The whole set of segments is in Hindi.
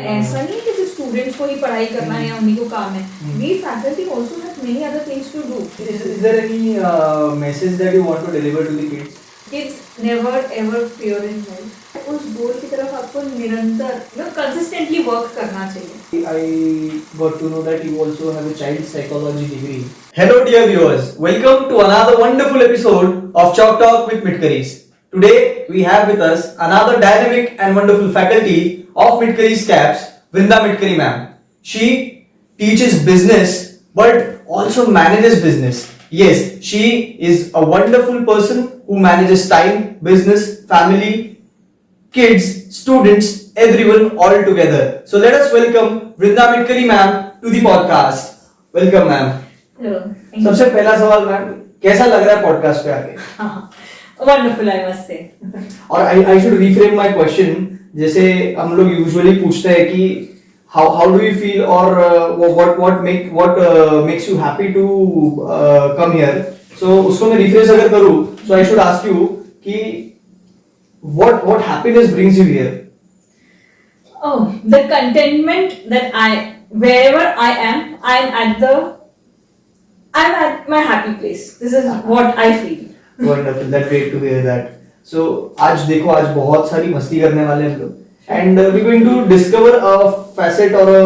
ऐसा नहीं है कि स्टूडेंट्स को ही पढ़ाई करना है या उन्हीं को काम है. We faculty also have many other things to do. Is there any message that you want to deliver to the kids? Kids never ever fear in life. उस गोल की तरफ आपको निरंतर कंसिस्टेंटली वर्क करना चाहिए. I got to know that you also have a child psychology degree. Hello dear viewers, welcome to another wonderful episode of Chalk Talk with Midcarees. Today we have with us another dynamic and wonderful faculty of Midcarees CAPS, Vrinda Midkari ma'am. She teaches business but also manages business. Yes, she is a wonderful person who manages time, business, family, kids, students, everyone all together. So let us welcome Vrinda Midkari ma'am to the podcast. Welcome ma'am. Hello. सबसे पहला सवाल मैम, कैसा लग रहा है पॉडकास्ट पे आके? Wonderful, I must say. और I should reframe my question. जैसे हम लोग यूजुअली पूछते हैं कि how do you feel or what makes you happy to come here? So उसको मैं rephrase अगर करूँ, so I should ask you कि what happiness brings you here? Oh, the contentment that wherever I am at my happy place. This is what I feel. Wonderful, that's great to hear that. So आज देखो, आज बहुत सारी मस्ती करने वाले हैं हम लोग. And we're going to discover a facet or a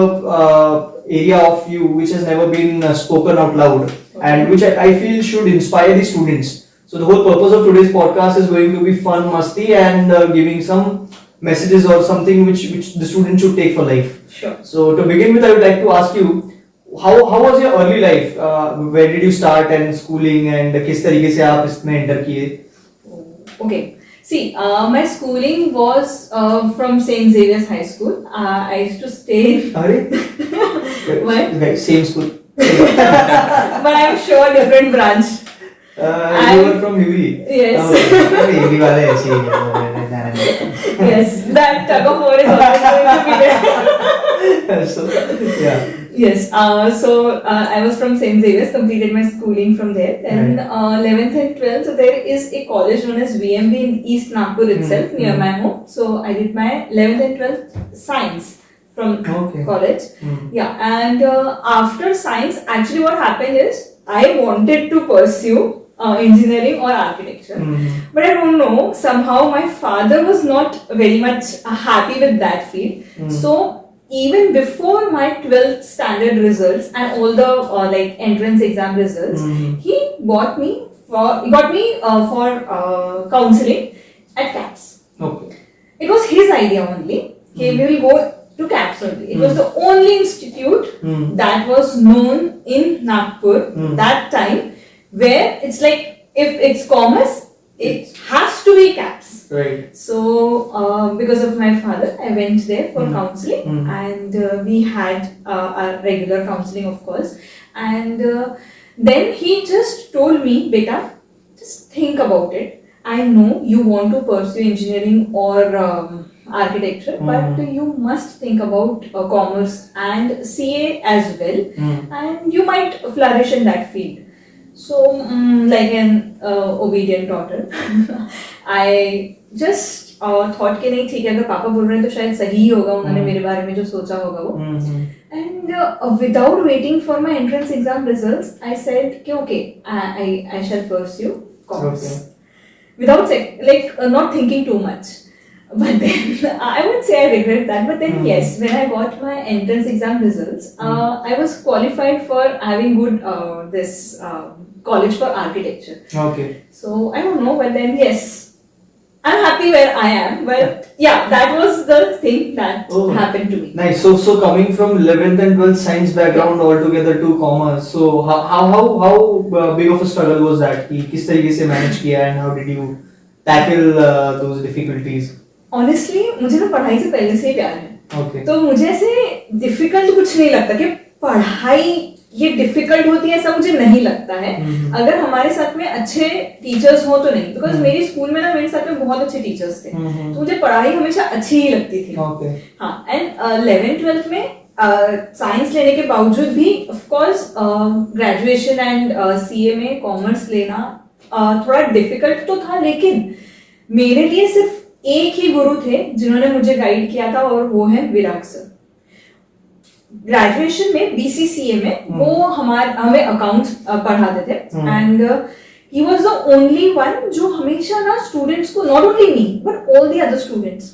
area of you which has never been spoken out loud, and which I feel should inspire the students. So the whole purpose of today's podcast is going to be fun, masti, and giving some messages or something which the students should take for life. Sure. So to begin with, I would like to ask you, how was your early life? Where did you start and schooling, and किस तरीके से आप इसमें enter किए? Okay. See, my schooling was from St. Xavier's High School. I used to stay. What? Same school. But I'm sure different branch. You were from UV. Yes. UV वाले ऐसे ही. Yes, that tug of war is always going to be there. So, yeah. Yes. So I was from St. Xavier's, completed my schooling from there. Then 11th and 12th, so there is a college known as VMB in East Nagpur itself, near my home. So I did my 11th and 12th science from college. Yeah, and after science, actually what happened is I wanted to pursue engineering or architecture, but I don't know, somehow my father was not very much happy with that field. So even before my 12th standard results and all the like entrance exam results, he got me for counseling at CAPS. Okay. It was his idea only. He will go to CAPS only. It was the only institute that was known in Nagpur that time, where it's like if it's commerce, it has to be CAPS. Right. So because of my father, I went there for counseling, and we had a regular counseling, of course. And then he just told me, "Beta, just think about it. I know you want to pursue engineering or architecture, but you must think about commerce and CA as well, and you might flourish in that field." So, like an obedient daughter, I just thought कि नहीं ठीक है, अगर पापा बोल रहे हैं तो शायद सही ही होगा, उन्होंने मेरे बारे में जो सोचा होगा वो. And without waiting for my entrance exam results, I said कि okay, I shall pursue commerce. Without not thinking too much. But then I would say I regret that. But then yes, when I got my entrance exam results, I was qualified for having good college for architecture. Okay. So I don't know, but then yes, I'm happy where I am. But yeah, that was the thing that happened to me. Nice. So coming from 11th and 12th science background altogether to commerce, so how big of a struggle was that? कि किस तरीके से manage किया, and how did you tackle those difficulties? Honestly, मुझे ना पढ़ाई से पहले से ही प्यार है. Okay. तो मुझे ऐसे डिफिकल्ट कुछ नहीं लगता कि पढ़ाई ये डिफिकल्ट होती है, ऐसा मुझे नहीं लगता है. अगर हमारे साथ में अच्छे टीचर्स हो तो नहीं, बिकॉज मेरी स्कूल में ना मेरे साथ में बहुत अच्छे टीचर्स थे, तो मुझे पढ़ाई हमेशा अच्छी ही लगती थी. हाँ, एंड 11th-12th में साइंस लेने के बावजूद भी of course graduation and CA में कॉमर्स लेना थोड़ा डिफिकल्ट तो था, लेकिन मेरे लिए सिर्फ एक ही गुरु थे जिन्होंने मुझे गाइड किया था, और वो है विराग सर. ग्रेजुएशन में BCCA में वो हमें अकाउंट्स पढ़ाते थे and he was the only one जो हमेशा ना स्टूडेंट्स को, not only me but all the other students,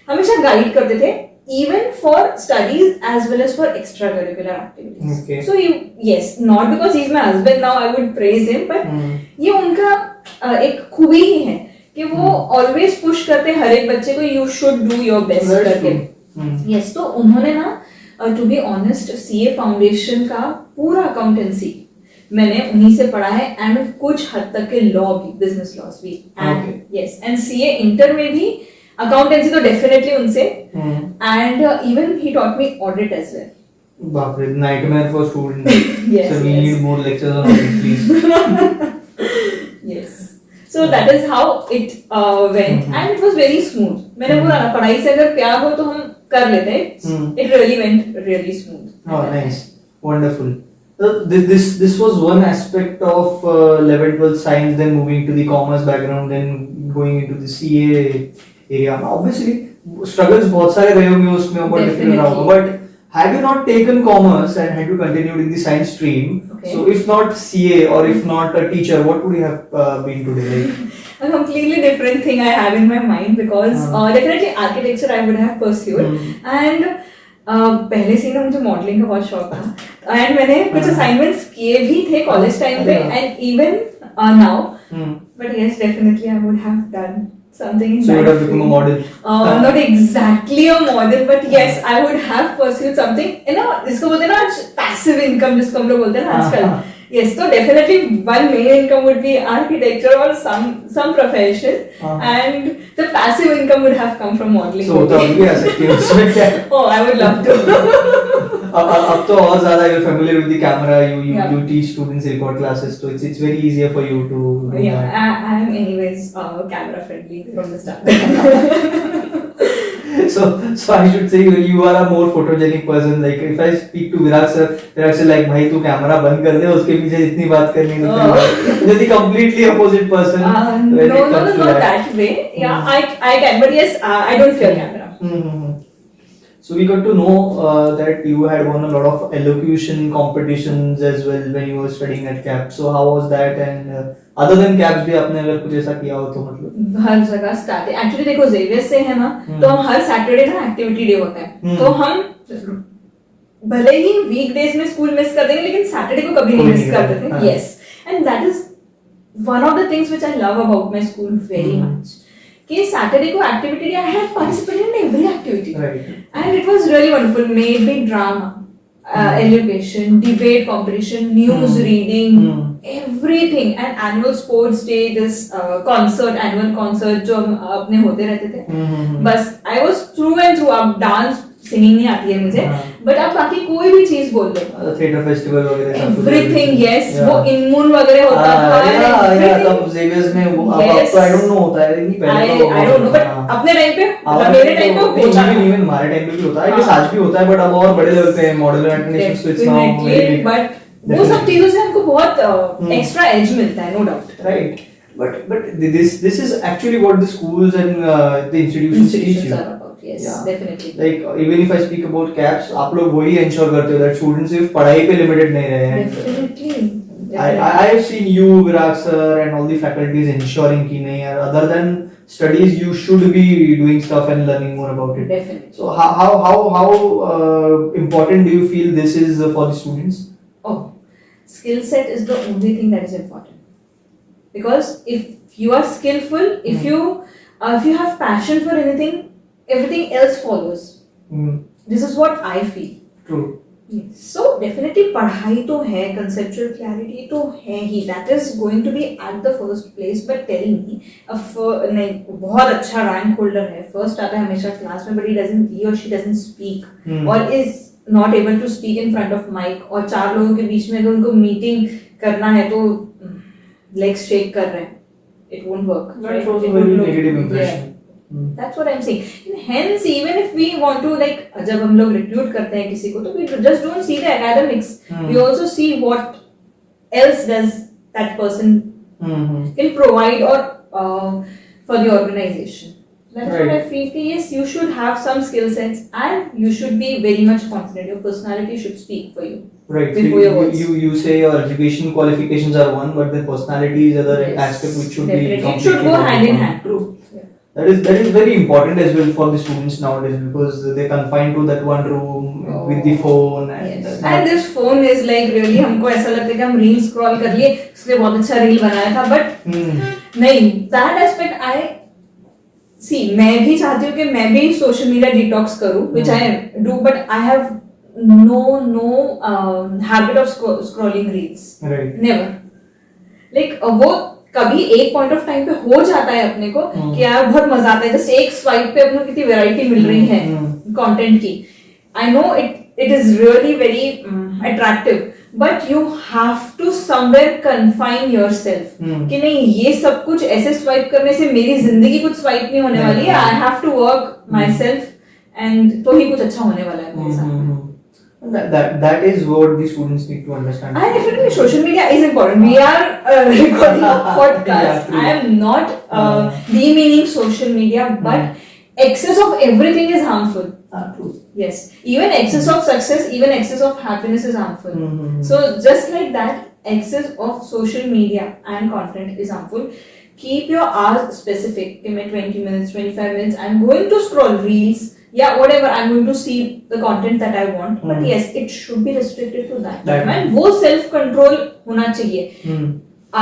हमेशा गाइड करते थे even for studies as well as for extracurricular activities. Okay. So yes, not because he's my husband now I would praise him, but ये उनका एक खूबी ही है कि वो always push करते हर एक बच्चे को you should do your best करके. Yes, तो उन्होंने ना to be honest CA foundation का पूरा अकाउंटेंसी मैंने उन्हीं से पढ़ा है एंड कुछ हद तक के लॉ भी, बिजनेस लॉस भी and yes and CA inter में भी अकाउंटेंसी तो डेफिनेटली उनसे and even he taught me audit as well. बाप रे, nightmare for students. Yes, So we yes. need more lectures on audit, please. Yes. So that is how it went and it was very smooth. मैंने बोला ना पढ़ाई से अगर प्यार हो तो हम कर लेते हैं. It really went really smooth. Oh, nice, wonderful. This was one aspect of 11th 12th science, then moving to the commerce background, then going into the CA area. Obviously, struggles बहुत सारे रहे होंगे उसमें, बहुत difficult रहा होगा. But had you not taken commerce and had you continued in the science stream, so if not CA or if not a teacher, what would you have been today? A completely different thing I have in my mind because definitely architecture I would have pursued and पहले से ही ना मुझे मॉडलिंग का बहुत शौक था एंड मैंने कुछ असाइनमेंट्स किए भी थे कॉलेज टाइम पे and even now but yes definitely I would have done something in so you that would have become a model. Not exactly a model but yes I would have pursued something you know जिसको बोलते हैं ना passive income जिसको हम लोग बोलते हैं ना आजकल. Yes, so definitely one main income would be architecture or some profession, and the passive income would have come from modeling. So तो अभी भी आ सकती है उसमें क्या? Oh, I would love to. अब तो और ज़्यादा you're familiar with the camera. You teach students record classes, so it's very easier for you to do Yeah, that. I am anyways camera friendly from the start. So I should say you are a more photogenic person. Like if I speak to Virag sir like भाई तू कैमरा बंद कर दे, उसके पीछे जितनी बात करनी है you're the completely opposite person. No, not that way. Yeah, I can, but yes, I don't fear camera. So we got to know that you had won a lot of elocution competitions as well when you were studying at CAP. So how was that? And other than CAPS भी आपने अगर कुछ ऐसा किया हो तो मतलब? हर जगह स्टार्ट है. एक्चुअली देखो जेवियर्स से है ना, तो हम हर सैटरडे ना एक्टिविटी डे होता है. तो हम भले ही वीकडेज में स्कूल मिस कर देंगे लेकिन सैटरडे को कभी नहीं मिस करते थे. Yes, and that is one of the things which I love about my school very much. कि सैटरडे को activity day, I have participated in every activity and it was really wonderful. Maybe drama, education, debate competition, news reading, everything, and annual sports day, this annual concert जो हम अपने होते रहते थे. बस I was through and through. अब डांस सिंगिंग नहीं आती है मुझे, बट आप बाकी कोई भी चीज बोल दो. थिएटर फेस्टिवल वगैरह एवरीथिंग. यस, वो इनमून वगैरह होता था. तब जेवियर्स में वो अब तो आई डोंट नो होता है नहीं पहले तो आई डोंट नो, बट अपने टाइम पे, मेरे टाइम पे होता था. इवन हमारे टाइम पे भी होता है, कि आज भी होता है, बट अब और बड़े लेवल पे model and switch now. But वो सब चीजों से हमको बहुत एक्स्ट्रा एज मिलता है, no doubt. Right. But this is actually what the schools and the institutions teach you. Are about. Yes, definitely. Like even if I speak about CAPS, आप लोग वही ensure करते हो that students सिर्फ पढ़ाई पे limited नहीं रहे हैं. Definitely. I have seen you, Virag sir, and all the faculties ensuring कि नहीं यार, other than studies you should be doing stuff and learning more about it. Definitely. So how important do you feel this is for the students? Oh, skill set is the only thing that is important. Because if you are skillful, if you have passion for anything, everything else follows. This is what I feel. True. Yes. So definitely पढ़ाई तो है, conceptual clarity तो है ही. That is going to be at the first place. But tell me, नहीं बहुत अच्छा rank holder है, first आता है हमेशा क्लास में, but he or she doesn't speak or is not able to speak in front of mic, और चार लोगों के बीच में अगर उनको मीटिंग करना है तो legs shake कर रहे हैं, it won't work. That was a very negative impression. Yeah. That's what I'm saying. And hence, even if we want to like, जब हम लोग recruit करते हैं किसी को, तो we just don't see the academics. We also see what else does that person can provide or for the organization. That is what I feel कि yes, you should have some skill sets and you should be very much confident. Your personality should speak for you. Right. Before your words. You say your education qualifications are one, but the personality is other Yes, aspect which should definitely. be It should go completely hand in different. hand. True. Yeah. That is very important as well for the students nowadays because they confined to that one room with the phone and Yes. And this phone is like really हमको ऐसा लगता है कि हम रील स्क्रॉल कर लिए उसने बहुत अच्छा रील बनाया था बट नहीं that aspect I see मैं भी चाहती हूँ कि मैं भी सोशल मीडिया डिटॉक्स करूँ which I do but I have no habit of scrolling reels right. never like वो कभी एक पॉइंट ऑफ टाइम पे हो जाता है अपने को कि यार बहुत मजा आता है जस्ट एक स्वाइप पे अपने को कितनी वैरायटी मिल रही है कंटेंट की I know it is really very attractive but you have to somewhere confine yourself कि नहीं ये सब कुछ ऐसे स्वाइप करने से मेरी जिंदगी कुछ स्वाइप नहीं होने वाली है I have to work myself and तो ही कुछ अच्छा होने वाला है मेरे साथ That is what the students need to understand. I definitely social media is important. We are recording a podcast. Yeah, I am not demeaning social media, but excess of everything is harmful. True. Yes, even excess of success, even excess of happiness is harmful. So just like that, excess of social media and content is harmful. Keep your hours specific. Give me 20 minutes, 25 minutes. I'm going to scroll reels. Yeah, whatever. I'm going to see the content that I want. But yes, it should be restricted to that. And वो self control होना चाहिए.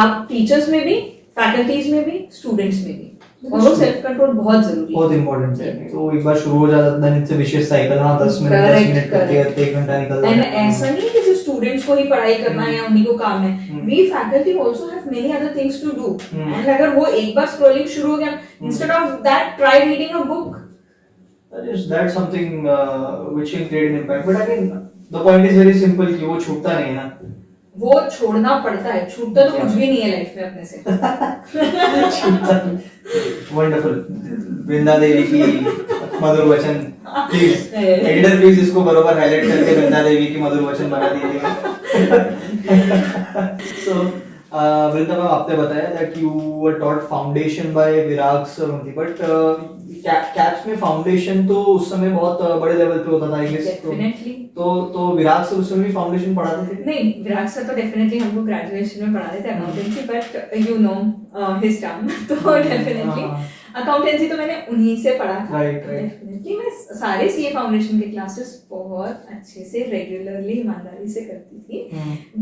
आप teachers में भी, faculties में भी, students में भी. और वो self control बहुत जरूरी है. बहुत important है. तो एक बार शुरू हो जाता है then it's a vicious cycle. हाँ 10 मिनट करते 1 घंटा निकल जाता है. And ऐसा नहीं है कि students को ही पढ़ाई करना है या उन्हीं को काम है. We faculty also have many other things to do. And अगर वो एक बार scrolling शुरू हो गया, instead of that, try reading a book. That's something which can create an impact. But again, the point is very simple कि वो छूटता नहीं है ना. वो छोड़ना पड़ता है. छूटता तो कुछ भी नहीं है लाइफ में अपने से. Wonderful. वृंदा देवी की मधुर वचन. Please, editor please इसको बरोबर highlight करके वृंदा देवी की मधुर वचन बना दीजिएगा. So वृंदा मैम आपने बताया that you were taught foundation by Virag sir only, but caps में फाउंडेशन तो उस समय बहुत बड़े लेवल पे होता था आई गेस. डेफिनेटली. तो विराग सर उस समय भी फाउंडेशन पढ़ाते थे? नहीं, विराग सर तो डेफिनेटली हमको ग्रेजुएशन में पढ़ाते थे accountancy but you know his term तो डेफिनेटली अकाउंटेंसी तो मैंने उन्हीं से पढ़ा था. डेफिनेटली मैं सारे सीए फाउंडेशन के क्लासेस बहुत अच्छे से रेगुलरली ईमानदारी से करती थी.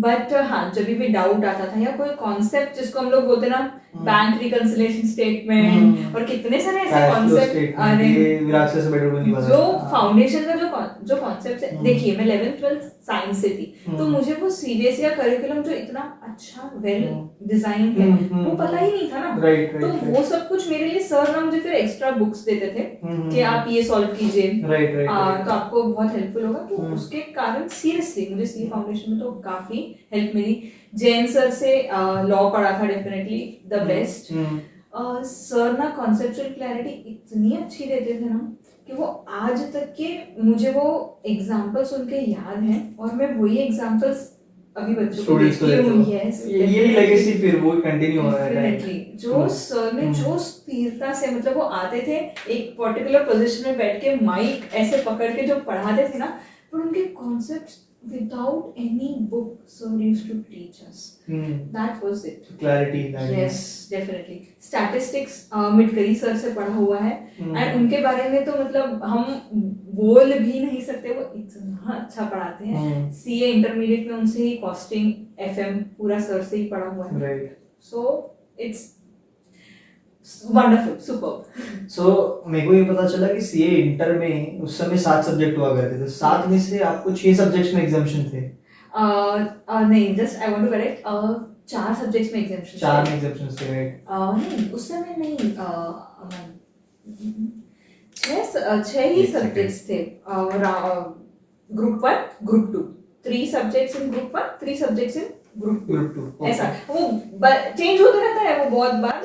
बट हाँ जब भी डाउट आता था या कोई कॉन्सेप्ट जिसको हम लोग बोलते ना बैंक रिकंसिलिएशन स्टेटमेंट और कितने सारे ऐसे कॉन्सेप्ट जो फाउंडेशन का जो कॉन्सेप्ट है. देखिए मैं 11th 12th साइंस से थी तो मुझे वो सीबीएसई का करिकुलम जो इतना अच्छा वेल डिजाइन है वो पता ही नहीं था ना. तो वो सब कुछ मेरे लिए सर ना मुझे फिर एक्स्ट्रा बुक्स देते थे कि आप ये सॉल्व कीजिए तो आपको बहुत हेल्पफुल होगा. तो उसके कारण सीरियसली मुझे सी फाउंडेशन में तो काफी हेल्प मिली. जैन सर से लॉ पढ़ा था डेफिनेटली द बेस्ट. सर ना कॉन्सेप्चुअल क्लैरिटी इतनी अच्छी देते थे ना कि वो आज तक के मुझे वो एग्जांपल्स उनके याद हैं और मैं वही एग्जांपल्स अभी बच्चों को देखती हूँ. यस ये भी लेगेसी फिर वो कंटिन्यू हो रहा है. डेफिनेटली जो सर ने जो स्थिरता से मतलब वो आते थे एक पर्टिकुलर पोजीशन में बैठ के माइक ऐसे पकड़ के जो पढ़ाते थे ना पर उनके concepts without any book sir used to teach us. That was it. Clarity. Yes, definitely. Statistics Mitkari sir से पढ़ा हुआ है and उनके बारे में तो मतलब हम बोल भी नहीं सकते. वो इतना अच्छा पढ़ाते हैं. सीए इंटरमीडिएट में उनसे ही कॉस्टिंग एफएम पूरा सर से ही पढ़ा हुआ है. Right. So it's wonderful, superb. So मेरे को ये पता चला कि सीए इंटर में उस समय 7 सब्जेक्ट हुआ करते थे. 7 में से आपको 6 सब्जेक्ट्स में एग्जाम्पशन थे? नहीं, just I want to correct 4 subjects में एग्जाम्पशन. 4 में एग्जाम्पशंस थे राइट? नहीं उस समय नहीं 6 ही सब्जेक्ट्स थे. Group 1 group 2 3 subjects in group 1 3 subjects in group 2 ऐसा वो चेंज होता रहता है वो बहुत बार.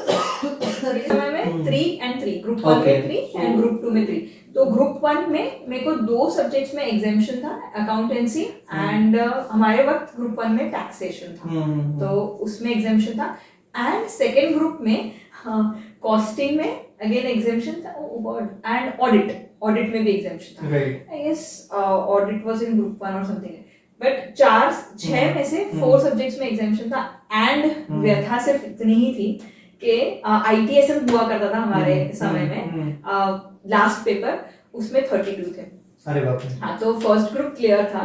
इस समय में 3 and 3 ग्रुप 1 में 3 एंड ग्रुप 2 में 3. तो ग्रुप 1 में मेरे को 2 सब्जेक्ट्स में एग्जाम्पशन था अकाउंटेंसी एंड हमारे वक्त ग्रुप 1 में टैक्सेशन था तो उसमें एग्जाम्पशन था. एंड सेकेंड ग्रुप में कॉस्टिंग में अगेन एग्जामिशन था, oh God, and ऑडिट में भी एग्जामिशन था. Right. I guess audit was in group 1 और समथिंग. बट 6 में से 4 सब्जेक्ट्स में एग्जामिशन था. एंड व्यथा सिर्फ इतनी ही थी कि ITSM हुआ करता था हमारे समय में. लास्ट पेपर उसमें 32 थे. अरे बाप रे. हाँ, तो फर्स्ट ग्रुप क्लियर था.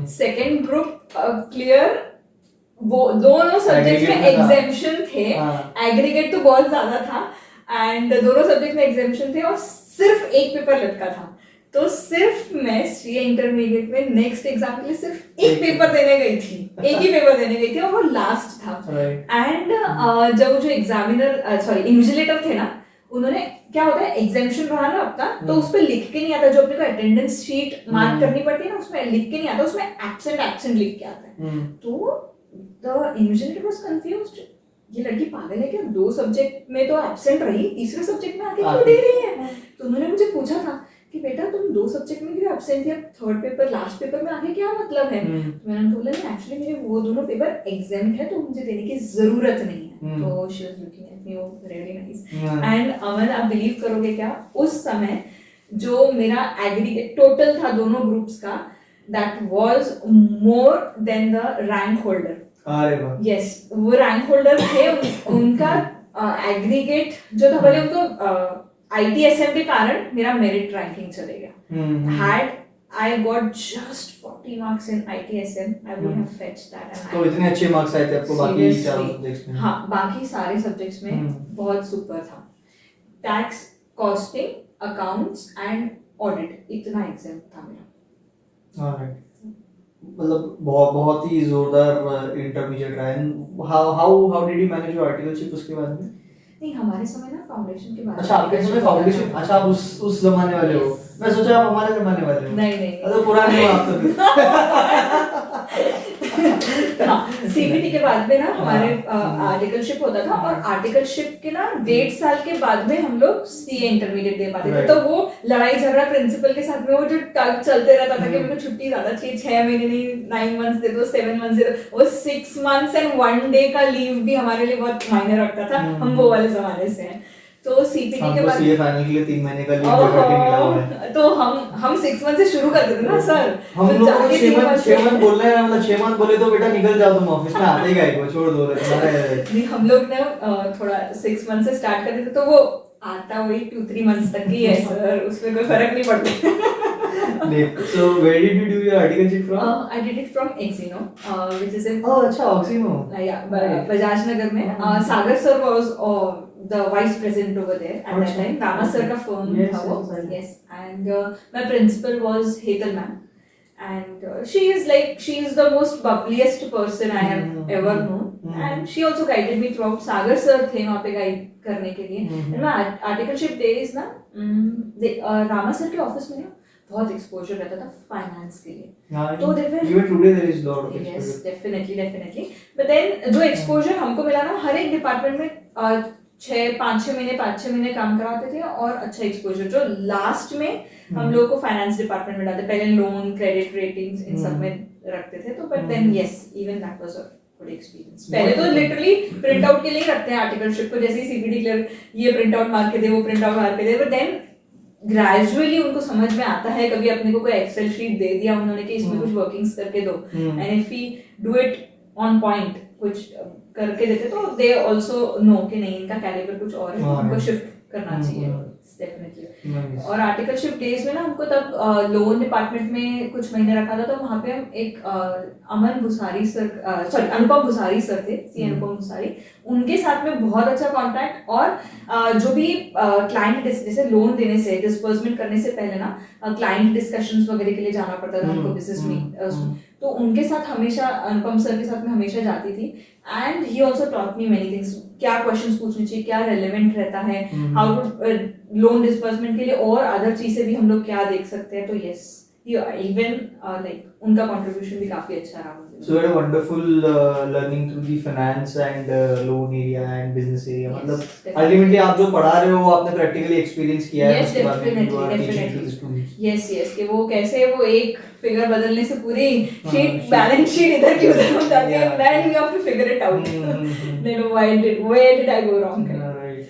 सेकंड ग्रुप क्लियर, वो दोनों सब्जेक्ट्स में Aggregate था. एग्जामिशन थे. एग्रीगेट तो बहुत ज्यादा था एंड दोनों सब्जेक्ट में एग्जामिशन थे और सिर्फ एक पेपर लटका था. तो सिर्फ मैं सीए इंटरमीडिएट में नेक्स्ट एग्जाम के लिए सिर्फ एक पेपर देने गई थी. एक ही पेपर देने गई थी और वो लास्ट था. एंड जब जो एग्जामिनर सॉरी इन्विजिलेटर थे ना, उन्होंने क्या होता है एग्जामिशन रहा ना अपना, तो उस पर लिख के नहीं आता. जो अपने को अटेंडेंस शीट मार्क करनी पड़ती है ना, उसमें लिख के नहीं आता, उसमें एब्सेंट लिख के आता है. तो द इन्विजिलेटर वाज कंफ्यूज्ड, ये लड़की पागल है क्या, 2 सब्जेक्ट में तो एब्सेंट रही, तीसरे सब्जेक्ट में आके क्यों दे रही है. तो उन्होंने मुझे पूछा था कि बेटा तुम 2 सब्जेक्ट में क्यों एब्सेंट थे, थर्ड पेपर लास्ट पेपर में आगे क्या मतलब है. तो मैंने बोला नहीं, एक्चुअली मेरे वो दोनों पेपर एग्जाम्ड है तो मुझे देने की जरूरत नहीं है. तो she was looking at me, वो रियली नाइस. एंड अमन, आप बिलीव करोगे क्या, उस समय जो मेरा एग्रीगेट टोटल था दोनों ग्रुप्स का, that was more than the rank holder. अरे वाह. यस, वो रैंक होल्डर थे. उनका एग्रीगेट जो था, भले उनको ITSM के कारण मेरा मेरिट रैंकिंग चले गया. Had I got just 40 marks in ITSM, I would have fetched that. तो इतने अच्छे मार्क्स आए थे आपको बाकी चारों सब्जेक्ट्स में. हाँ, बाकी सारे सब्जेक्ट्स में बहुत सुपर था. Tax, costing, accounts and audit, इतना एग्जाम था मेरा. ऑलराइट. मतलब बहुत ही जोरदार इंटरमीडिएट रहा है. How did you manage your articleship उसके बाद में? नहीं, हमारे समय ना फाउंडेशन के बाद. अच्छा, आपके समय फाउंडेशन. अच्छा, आप उस जमाने वाले हो. मैं सोचा आप हमारे जमाने वाले हो. नहीं. तो पुराने हो आप तो. हाँ, CPT के बाद में ना हमारे आर्टिकलशिप होता था. और आर्टिकलशिप के ना 1.5 साल के बाद में हम लोग CA इंटरमीडिएट दे पाते थे. तो वो लड़ाई झगड़ा प्रिंसिपल के साथ में वो जो टग चलते रहता था कि मेरे को छुट्टी ज्यादा चाहिए, 6 महीने नहीं 9 मंथ्स दे दो, 7 मंथ्स दे दो. वो 6 मंथ्स एंड 1 डे का लीव भी हमारे लिए बहुत मायने रखता था. हम वो वाले जमाने से हैं. तो CPT के बाद CA फाइनल के लिए 3 महीने का लीव लेकर के मिला हुआ है. तो हम 6 मंथ से शुरू करते थे ना सर. हम लोग को 6 मंथ बोल रहे हैं. मतलब 6 मंथ बोले तो बेटा निकल जाओ तुम ऑफिस में, आते ही गए को छोड़ दो. नहीं, हम लोग ने थोड़ा 6 मंथ से स्टार्ट करते थे, तो वो आता वही 2-3 मंथ्स तक ही है सर. उसमें कोई फर्क नहीं पड़ता. So where did you do your articleship from? I did it from Exino, which is in अच्छा, Oxino. Yeah, Bajaj Nagar में. Sagar sir was the vice president over there at that time. Rama sir का firm था वो. Yes, and my principal was Hetal ma'am, and she is the most bubbliest person I have ever known, and she also guided me throughout. Sagar sir थे वहाँ पे guide करने के लिए. And my articleship days ना, रामा सर के ऑफिस में ना बहुत एक्सपोजर रहता था फाइनेंस के लिए. तो even today there is lot of exposure. Yes, definitely. But then जो एक्सपोजर हमको मिला ना, हर एक डिपार्टमेंट में 5-6 महीने काम कराते थे और अच्छा एक्सपोजर. जो लास्ट में हम लोग को फाइनेंस डिपार्टमेंट में डालते, पहले लोन, क्रेडिट रेटिंग्स इन सब में रखते थे. तो but then yes, even that was a good experience. पहले तो लिटरली प्रिंट आउट के लिए रखते हैं आर्टिकलशिप को, जैसे CPT क्लियर, ये प्रिंट आउट मार के दे, वो प्रिंट आउट मार के दे. बट देन ग्रेजुअली उनको समझ में आता है. कभी अपने को कोई एक्सेल शीट दे दिया उन्होंने कि इसमें कुछ वर्किंग्स करके दो, and if we do it on point, कुछ करके देते, तो दे आल्सो नो कि नहीं, इनका कैलिबर कुछ और है, उनको शिफ्ट करना चाहिए. डेफिनेटली. और आर्टिकलशिप डेज में ना हमको तब लोन डिपार्टमेंट में कुछ महीने रखा था. तो वहाँ पे हम एक अनुपम भुसारी सर थे, सी अनुपम भुसारी, उनके साथ में बहुत अच्छा कांटेक्ट. और जो भी क्लाइंट जैसे लोन देने से, डिस्बर्समेंट करने से पहले ना क्लाइंट डिस्कशंस वगैरह के लिए जाना पड़ता था हमको बिजनेस में. तो उनके साथ हमेशा, अनुपम सर के साथ में हमेशा जाती थी. And he also taught me many things, क्या क्वेश्चंस पूछने चाहिए, क्या रेलेवेंट रहता है, हाउ टू लोन डिस्बर्समेंट के लिए, और अदर चीजें भी हम लोग क्या देख सकते हैं. तो यस, इवन लाइक उनका कंट्रीब्यूशन भी काफी अच्छा रहा. So you had a wonderful learning through the finance and loan area and business area. मतलब ultimately आप जो पढ़ा रहे हो वो आपने practically experience किया है. Yes, definitely. Yes, कि वो कैसे वो एक फिगर बदलने से पूरी शीट, बैलेंस शीट इधर की उधर हो जाती है. Then you have to figure it out. Then where did I go wrong? Right.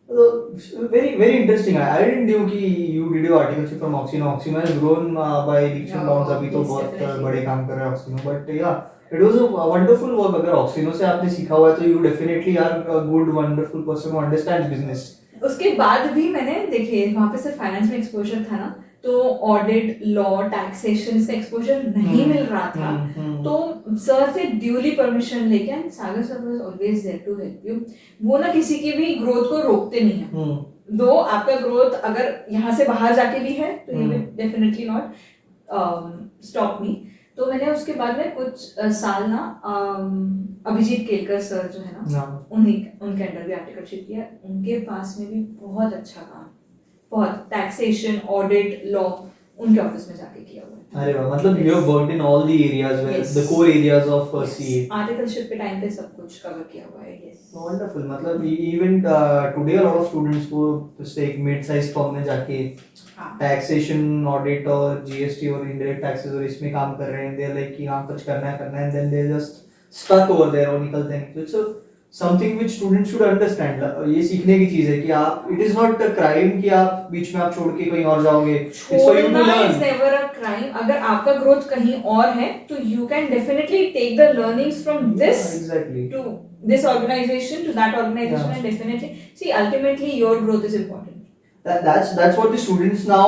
Very very interesting. I didn't know कि you did your articleship from Oxino. Oxino has grown by leaps and bounds. अभी तो Yes, बहुत definitely. बड़े काम कर रहा है Oxino. But yeah, it was a wonderful work. अगर Oxino से आपने सीखा हुआ है तो you definitely are a good wonderful person who understands business. उसके बाद भी मैंने देखिए वहाँ पे सिर्फ फाइनेंस में एक्सपोजर था ना, तो ऑडिट, लॉ, टैक्सेशन इसका एक्सपोजर नहीं मिल रहा था। तो सर से ड्यूली परमिशन लेके, and Sagar sir was always there to help you. वो ना किसी की भी ग्रोथ को रोकते नहीं है। दो आपका ग्रोथ अगर यहाँ से बाहर जाके भी है तो ये डेफिनेटली नॉट स्टॉप मी। तो मैंने उसके बाद में कुछ साल ना अभिजीत केलकर सर जो है ना, उनके अंडर भी आर्टिकलशिप किया। उनके पास में भी बहुत अच्छा काम, बहुत टैक्सेशन, ऑडिट, लॉ उनके ऑफिस में जाके किया हुआ है। अरे वाह, मतलब you have worked in all the areas where the core areas of CA. Articleship के टाइम पे सब कुछ कवर किया हुआ है। Yes, Wonderful. मतलब even today a lot of students को जैसे एक mid-sized firm में जाके टैक्सेशन, ऑडिट और जीएसटी और इनडायरेक्ट टैक्सेस और इसमें काम कर रहे हैं, दे लाइक कि हाँ कुछ करना है and then they just stuck over there और निकलते हैं। It's something which students should understand. ये सीखने की चीज है कि आप, it is not a crime कि आप बीच में आप छोड़ के कहीं और जाओगे। It's for you to learn. It's never a crime. अगर आपका ग्रोथ कहीं और है तो you can definitely take the learnings from this exactly to this organization to that organization, and definitely see ultimately your growth is important. That's what the students now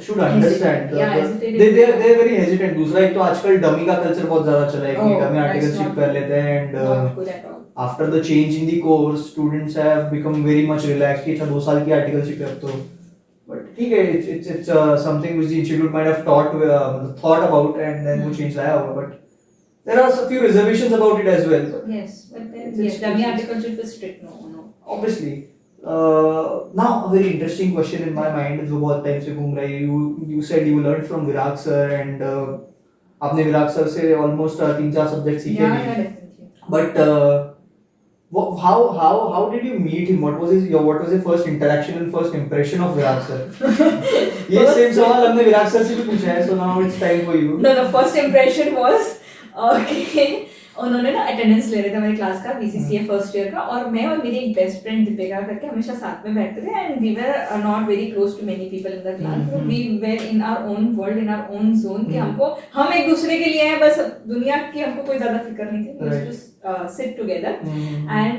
should understand. Hesitate. They're very hesitant. दूसरा एक तो आजकल डमी का कल्चर बहुत ज्यादा चला है कि डमी आर्टिकलशिप कर लेते हैं and not good at all. after the change in the course students have become very much relaxed कि अच्छा 2 साल की आर्टिकलशिप है अब तो, but ठीक है, it's something which the institute might have thought about and then वो change लाया होगा, but there are a few reservations about it as well. Yes, but then yes, dummy articuleship is strict. No. Obviously. Now a very interesting question in my mind जो बहुत टाइम से घूम रही है. You said you learned from Virag sir and आपने विराग सर से almost 3-4 सब्जेक्ट सीखे Yeah, भी. definitely. But how did you meet him? What was your first interaction and first impression of Virag sir? ये same सवाल हमने विराग सर से भी पूछा है, so now it's time for you. No, the first impression was okay. उन्होंने ना अटेंडेंस ले रहे थे हमारी क्लास का, बीसीसीए फर्स्ट ईयर का, और मैं और मेरी एक बेस्ट फ्रेंड दीपिका करके हमेशा साथ में बैठते थे, and we were not very close to many people in the class. We were in our own world, in our own zone, कि हम एक दूसरे के लिए हैं, बस दुनिया की हमको कोई ज्यादा फिक्र नहीं थी। We used to sit together, and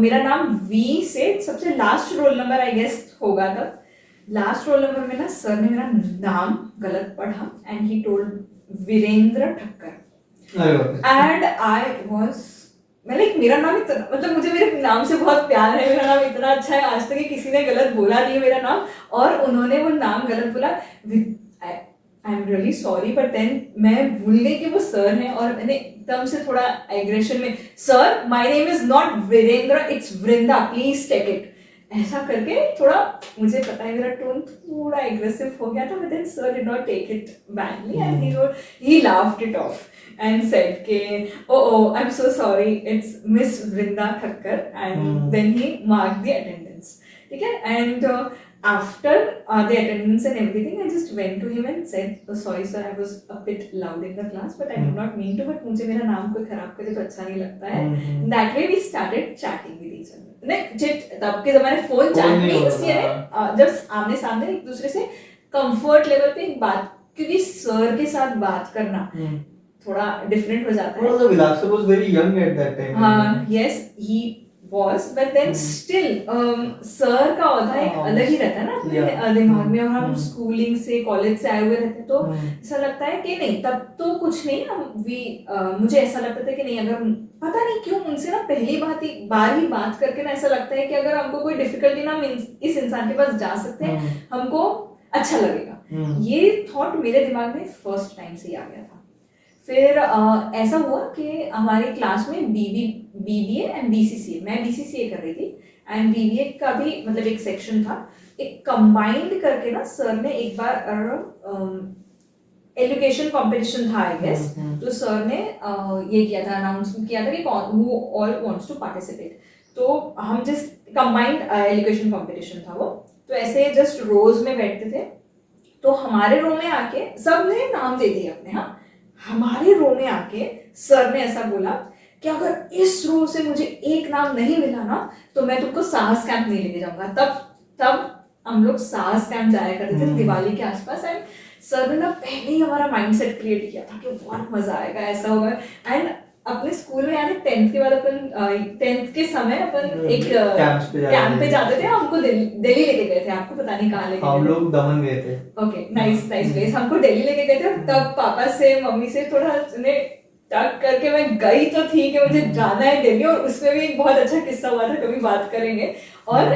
मेरा नाम वी से सबसे last roll number I guess होगा तब, लास्ट रोल नंबर में ना सर ने मेरा नाम गलत पढ़ा and he told Virendra Thakkar, and I was, मैं लाइक मेरा नाम इतना, मतलब मुझे मेरे नाम से बहुत प्यार है, मेरा नाम इतना अच्छा है, आज तक किसी ने गलत बोला नहीं है मेरा नाम, और उन्होंने वो नाम गलत बोला। I am really sorry, but then मैं भूल गई कि वो सर हैं, और मैंने एकदम से थोड़ा एग्रेशन में, sir my name is not Virendra, it's Vrinda, please take it, ऐसा करके थोड़ा, मुझे पता है मेरा टोन थोड़ा एग्रेसिव हो गया था, but then sir did not take it badly and he laughed it off and said ke oh I'm so sorry, it's Miss Vrinda Thakkar, and then he marked the attendance, okay, and after the attendance and everything I just went to him and said, oh, sorry sir, I was a bit loud in the class, but I did not mean to, but मुझे मेरा नाम कोई खराब करे तो अच्छा नहीं लगता है। That way we started chatting with each other. नहीं, तब के जमाने फोन चैट मींस ये जब आमने सामने एक दूसरे से कंफर्ट लेवल पे एक बात, क्योंकि सर के साथ बात करना थोड़ा डिफरेंट हो जाता है। Well, Virag sir was very young at that time. Yes, he was, but then still sir का औधा एक अलग ही रहता है ना अपने दिमाग में, और हम स्कूलिंग से कॉलेज से आए हुए रहते हैं, तो ऐसा लगता है कि नहीं, तब तो कुछ नहीं, हम मुझे ऐसा लगता था कि नहीं, अगर पता नहीं क्यों उनसे ना पहली बार ही बात करके ना ऐसा लगता है कि अगर हमको कोई डिफिकल्टी ना, इस इंसान के पास जा सकते हैं, हमको अच्छा लगेगा। ये थॉट मेरे दिमाग में फर्स्ट टाइम से ही आ गया था। फिर ऐसा हुआ कि हमारी क्लास में बीबीए एंड बीसीसीए, मैं बीसीसीए कर रही थी एंड बीबीए का भी मतलब एक सेक्शन था, एक कंबाइंड करके ना सर ने एक बार एजुकेशन कंपटीशन था आई गेस, तो सर ने ये किया था, अनाउंस किया था कि who all wants to participate, तो हम जस्ट कंबाइंड एजुकेशन कंपटीशन था वो, तो ऐसे जस्ट रोज में बैठते थे, तो हमारे रो में आके सबने नाम दे दिए अपने, हाँ, हमारे रो में आके सर ने ऐसा बोला कि अगर इस रो से मुझे एक नाम नहीं मिला ना तो मैं तुमको साहस कैंप नहीं लेके जाऊंगा। तब तब हम लोग साहस कैंप जाया करते थे दिवाली के आसपास। एंड सर ने ना पहले ही हमारा माइंडसेट क्रिएट किया था कि बहुत मजा आएगा, ऐसा होगा। एंड अपने स्कूल में यार 10th के बाद अपन 10th के समय अपन एक कैंप पे जाते थे। हमको दिल्ली लेके गए थे, आपको पता नहीं कहाँ लेके हम लोग दमन गए थे। Okay, nice place. हमको दिल्ली लेके गए थे। तब पापा से मम्मी से थोड़ा टक करके मैं गई तो थी कि मुझे जाना है दिल्ली, और उसमें भी एक बहुत अच्छा किस्सा हुआ था, कभी बात करेंगे। और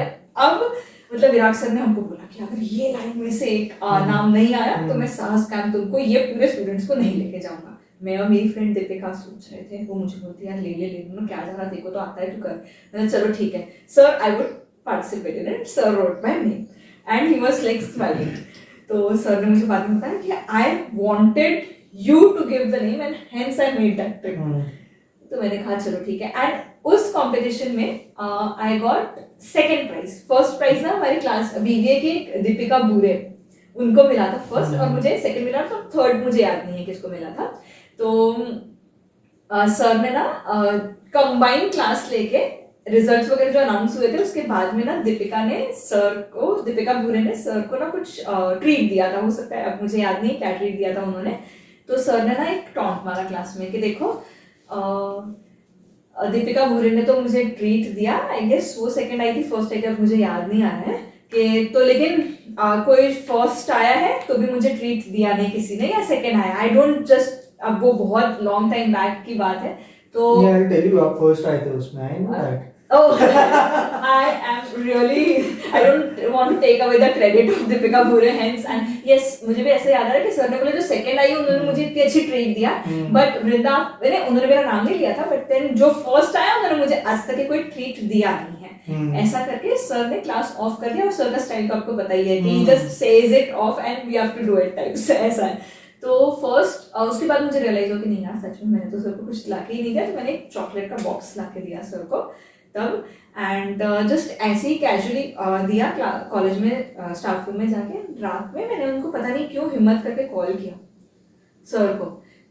अब मतलब विराट सर ने हमको बोला कि अगर ये लाइन में से एक नाम नहीं आया तो मैं साहस कैंप तुमको ये पूरे स्टूडेंट्स को नहीं लेके जाऊंगा। मैं और मेरी फ्रेंड दीपिका सोच रहे थे, वो मुझे बोलती यार ले लो, क्या जा रहा, देखो तो आता है, तू कर। मैंने चलो ठीक है sir, I would participate in it. Sir wrote my name and he was like smiling. तो सर ने मुझे बाद में बताया कि I wanted you to give the name and hence I made that pick. तो मैंने कहा चलो ठीक है। एंड उस कंपटीशन में I got second prize. First prize ना हमारी क्लास बीबीए की दीपिका बुरे, उनको मिला था फर्स्ट, और मुझे सेकंड मिला था। थर्ड मुझे याद नहीं है किसको मिला था। तो सर ने ना कंबाइंड क्लास लेके रिजल्ट्स वगैरह जो अनाउंस हुए थे उसके बाद में ना दीपिका बुरे ने सर को ना कुछ ट्रीट दिया था। हो सकता है, अब मुझे याद नहीं क्या ट्रीट दिया था उन्होंने। तो सर ने ना एक टॉन्ट मारा क्लास में कि देखो दीपिका बुरे ने तो मुझे ट्रीट दिया, आई गेस वो सेकंड आई थी, फर्स्ट आई थी, अब मुझे याद नहीं आ रहा है कि तो, लेकिन कोई फर्स्ट आया है तो भी मुझे ट्रीट दिया नहीं किसी ने, या सेकंड आया, आई डोंट जस्ट, अब वो बहुत लॉन्ग टाइम बैक की बात है। तो I'll tell you, आप फर्स्ट आए थे उसमें, I know that. Oh, I am really, I don't want to take away the credit of Deepika Bure, hence, and yes, मुझे भी ऐसे याद आ रहा है कि सर ने बोले जो सेकंड आई उन्होंने मुझे इतनी अच्छी ट्रीट दिया, बट वृंदा उन्होंने मेरा नाम नहीं लिया था, बट देन जो फर्स्ट आया उन्होंने मुझे आज तक कोई ट्रीट दिया नहीं है। ऐसा करके सर ने क्लास ऑफ कर दिया, और सर का स्टाइल तो आपको बताइए कि he just says it off and we have to do it types, ऐसा है। तो फर्स्ट उसके बाद मुझे रियलाइज हो कि नहीं यार सच में मैंने तो सर को कुछ लाके ही नहीं दिया, तो मैंने एक चॉकलेट का बॉक्स लाके दिया सर को तब। एंड जस्ट ऐसे ही कैजुअली दिया कॉलेज में, स्टाफ रूम में जाके रात में मैंने उनको पता नहीं क्यों हिम्मत करके कॉल किया सर को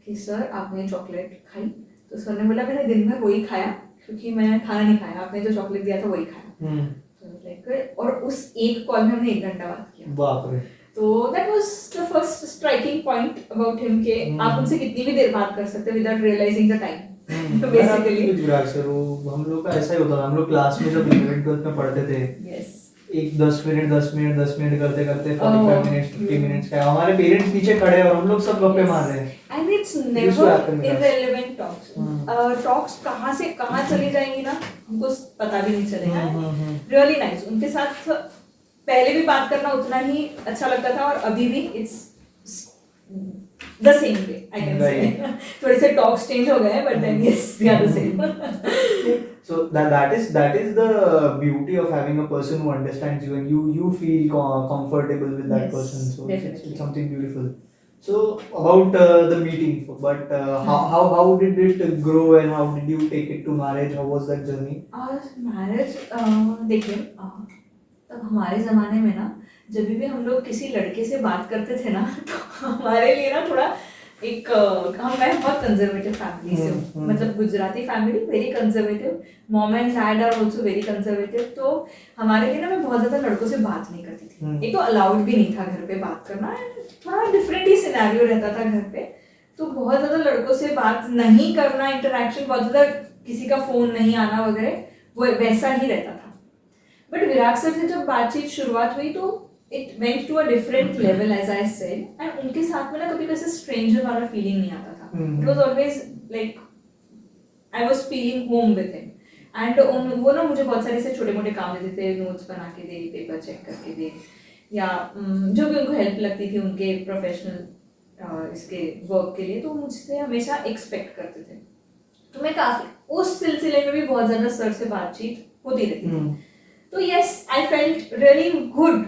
कि सर आपने चॉकलेट खाई? तो सर ने बोला मैंने दिन भर वही खाया, क्योंकि मैंने खाना नहीं खाया, आपने जो चॉकलेट दिया था वही खाया। तो लाइक, और उस एक कॉल में हमने 1 घंटा बात किया। बाप रे। तो that was the first striking point about him कि आप उनसे कितनी भी देर बात कर सकते हैं विदाउट रियलाइजिंग द टाइम। तो बेसिकली विराट सर, वो हम लोग का ऐसा ही होता था। हम लोग क्लास में जब 11th में पढ़ते थे, एक 10 मिनट करते करते 45 मिनट्स 50 मिनट्स का हमारे पेरेंट्स नीचे खड़े और हम लोग सब गप्पे मार रहे हैं। And it's never irrelevant talks. Talks कहाँ से कहाँ चली जाएंगी ना हमको पता भी नहीं चलेगा। Really nice. उनके साथ पहले भी बात करना उतना ही अच्छा लगता था, और अभी भी it's the same way, I can say. थोड़े से talks change हो गए हैं, but then yes, we are the same. So that is the beauty of having a person who understands you and you feel comfortable with that person. So it's something beautiful. So about the meeting, but how did it grow and how did you take it to marriage? How was that journey? Marriage, देखिए तब हमारे जमाने में ना जब भी हम लोग किसी लड़के से बात करते थे ना तो हमारे लिए ना थोड़ा एक मैं बहुत कंजर्वेटिव फैमिली से हूँ, मतलब Gujarati family, very conservative. Mom and dad are also very conservative. तो हमारे लिए ना मैं बहुत ज्यादा लड़कों से बात नहीं करती थी। एक तो अलाउड भी नहीं था घर पे बात करना, थोड़ा डिफरेंट ही सिनेरियो रहता था घर पे। तो बहुत ज्यादा लड़कों से बात नहीं करना, इंटरेक्शन बहुत ज्यादा, किसी का फोन नहीं आना वगैरह, वो वैसा ही रहता था। बट विराट सर से जब बातचीत शुरुआत हुई तो it went to a different level, as I said, and उनके साथ में ना कभी कैसे stranger वाला feeling नहीं आता था। It was always like I was feeling home with him, and वो ना मुझे बहुत सारे से छोटे मोटे काम देते थे, नोट्स बना के दे, पेपर चेक करके दे, या जो भी उनको हेल्प लगती थी उनके प्रोफेशनल इसके वर्क के लिए, तो मुझसे हमेशा एक्सपेक्ट करते थे। तो मैं काफी उस सिलसिले में भी बहुत ज्यादा सर से बातचीत होती रहती थी। तो yes, I felt really good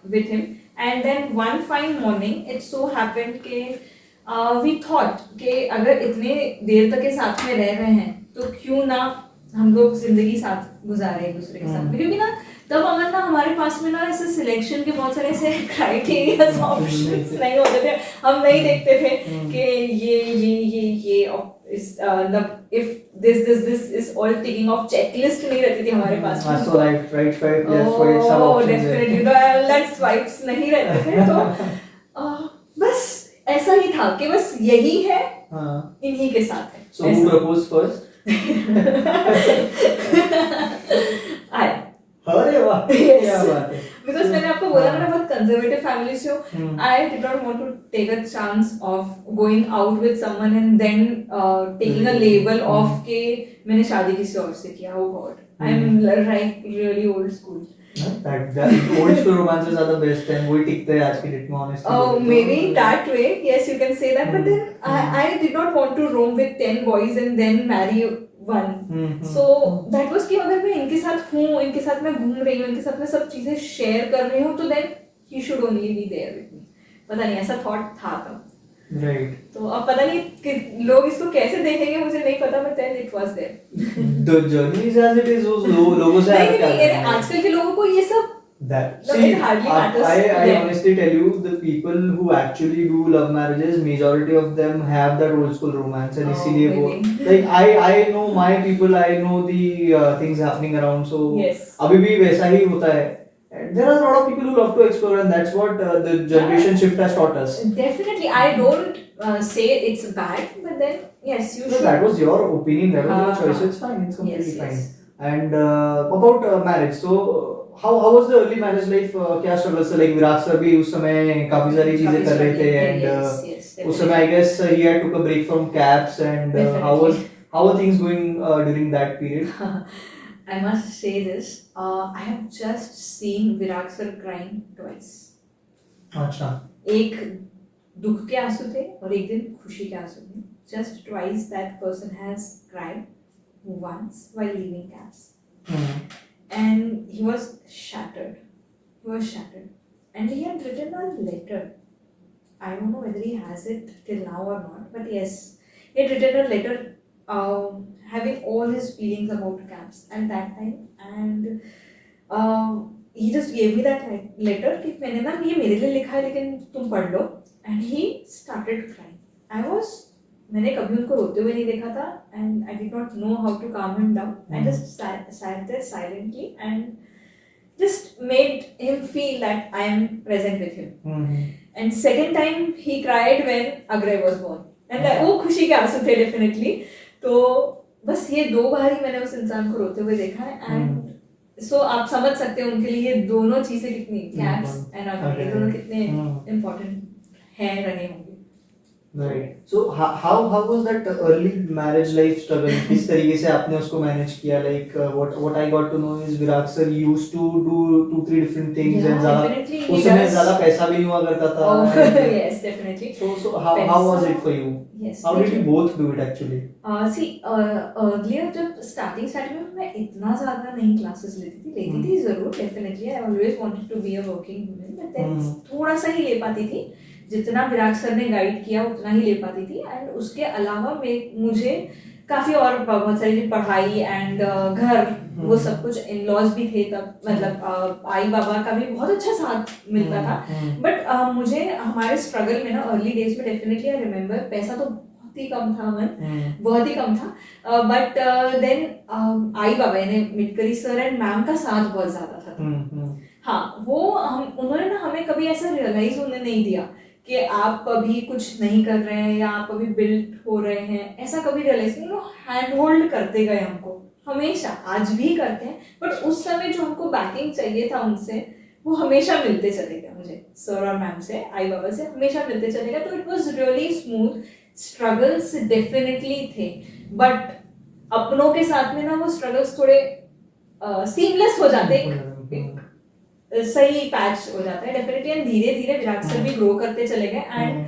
with him, and then one fine morning it so happened कि we thought कि अगर इतने देर तक के साथ में रह रहे हैं तो क्यों ना हम लोग जिंदगी साथ गुजारे एक दूसरे के साथ। क्योंकि ना तब अगर ना हमारे पास में ना ऐसे सिलेक्शन के बहुत सारे ऐसे क्राइटेरियाज ऑप्शंस नहीं होते थे, हम नहीं देखते थे कि ये if this is all ticking off checklist नहीं रहती थी हमारे पास में. So right, swipe, left, swipe, सब Oh, options है. definitely. तो like swipes नहीं रहते थे तो बस ऐसा ही था कि बस यही है, हाँ. इन्हीं के साथ है. So who proposed first? आया. अरे वाह, Yes. क्या बात है. Because मैंने आपको बोला मैंने बहुत conservative family से हूँ. Hmm. I did not want to take a chance of going out with someone and then taking a label of के मैंने शादी किसी और से किया. Oh God, I'm like really old school. That old school romances are the best and वही टिकते हैं आज की डेट में honestly. Oh, maybe that way, yes, you can say that. But then I did not want to roam with 10 boys and then marry one. So that was कि अगर मैं इनके साथ हूँ, इनके साथ मैं घूम रही हूँ, इनके साथ मैं सब चीजें शेयर कर रही हूँ, तो then he should only be there with me. पता नहीं ऐसा thought था तब. Right. तो अब पता नहीं कि लोग इसको कैसे देखेंगे मुझे नहीं पता, but then it was there. The journey is as it is. उस लोगों से नहीं आप क्या नहीं करना है? आजकल के लोगों को ये सब That No, see, it hardly matters I to them. honestly tell you, the people who actually do love marriages, majority of them have that old school romance, and Oh, इसीलिए वो maybe. like I know my people, I know the things happening around, so Yes. अभी भी वैसा ही होता है. And there are a lot of people who love to explore, and that's what the generation shift has taught us. Definitely, I don't say it's bad, but then yes, you So should. that was your opinion, that was your choice. हाँ. It's fine, it's completely Yes, fine. yes. And about marriage, so how was the early marriage life? क्या struggles थे? Like विराट सर भी उस समय काफी सारी चीजें कर रहे थे, and yes, उस समय I guess he had took a break from caps, and how were things going during that period? I must say this. I have just seen Virat sir crying twice. अच्छा. एक दुख के आंसू थे और एक दिन खुशी के आंसू थे. Just twice that person has cried. Once while leaving caps. And he was shattered. He was shattered. And he had written a letter. I don't know whether he has it till now or not, but yes, he had written a letter having all his feelings about caps at that time. And he just gave me that letter कि मैंने ना ये मेरे लिए लिखा है लेकिन तुम पढ़ लो. And he started crying. मैंने कभी उनको रोते हुए नहीं देखा था, and I did not know how to calm him down. I just sat there silently and just made him feel that I am present with him. And second time he cried when Agray was born. And वो खुशी के आंसू थे definitely. तो बस ये 2 बार ही मैंने उस इंसान को रोते हुए देखा है. And so आप समझ सकते हैं उनके लिए ये दोनों चीजें कितनी caps and Agray ये दोनों कितने important हैं रहे होंगे. Right. So how was that early marriage life struggle? किस तरीके से आपने उसको manage किया? Like what I got to know is Virat sir used to do 2-3 different things, Yeah, and ज़्यादा definitely he उस समय does. ज़्यादा पैसा भी नहीं हुआ करता था. Oh, yes, definitely. So how was it for you? Yes. How did you both do it actually? See, earlier जब starting में मैं इतना ज़्यादा नहीं classes लेती थी ज़रूर definitely. I always wanted to be a working woman, but then थोड़ा सा ही ले पाती थी. जितना विराट सर ने गाइड किया उतना ही ले पाती थी. एंड उसके अलावा मुझे काफी और बहुत सारी पढ़ाई एंड घर वो सब कुछ इन लॉज भी थे तब. मतलब आई बाबा का भी बहुत अच्छा साथ मिलता था. बट मुझे हमारे स्ट्रगल में ना अर्ली डेज में डेफिनेटली आई रिमेम्बर पैसा तो बहुत ही कम था बहुत ही कम था. बट देन आई बाबा यानी मिटकरी सर एंड मैम का साथ बहुत ज्यादा था. हाँ वो उन्होंने ना हमें कभी ऐसा रियलाइज होने नहीं दिया कि आप अभी कुछ नहीं कर रहे हैं या आप अभी बिल्ड हो रहे हैं. ऐसा कभी रियलाइज नहीं. वो हैंड होल्ड करते गए हमको हमेशा, आज भी करते हैं. बट उस समय जो हमको बैकिंग चाहिए था उनसे वो हमेशा मिलते चले गए. मुझे सर और मैम से आई बाबा से हमेशा मिलते चले गए. तो it was really smooth. Struggles definitely थे बट अपनों के साथ में ना वो स्ट्रगल्स थोड़े सीमलेस हो जाते. सही पैच हो जाता है डेफिनेटली. एंड धीरे धीरे विराट सर भी ग्रो करते चले गए. एंड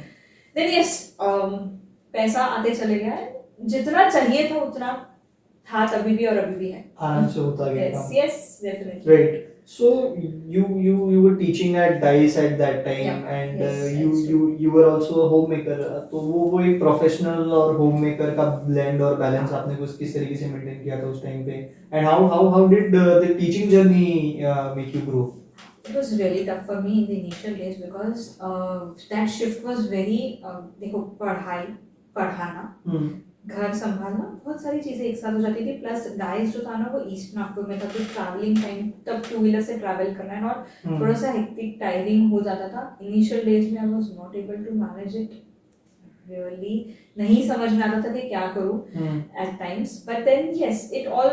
देन यस पैसा आते चले गया. जितना चाहिए था उतना था तभी भी और अभी भी है. आराम से होता गया. yes definitely. Right. So you were teaching at DICE at that time. Yeah. And Yes, you were also a homemaker. तो वो एक प्रोफेशनल और homemaker का blend और balance आपने कुछ किस तरीके से maintain किया था उस टाइम पे? And how did the teaching journey make you grow? It was really tough for me in the initial days because that shift was very देखो पढ़ाना घर संभालना, बहुत सारी चीज़ें एक साथ हो जाती थी। प्लस डाइस जो था ना वो ईस्ट नागपुर में था, तो ट्रैवलिंग टाइम तब 2 व्हीलर से ट्रैवल करना है और थोड़ा सा हेक्टिक टायरिंग हो जाता था। इनिशियल डेज में I was not able to manage it really, नहीं समझ में आता था कि क्या करूँ at times, but then yes it all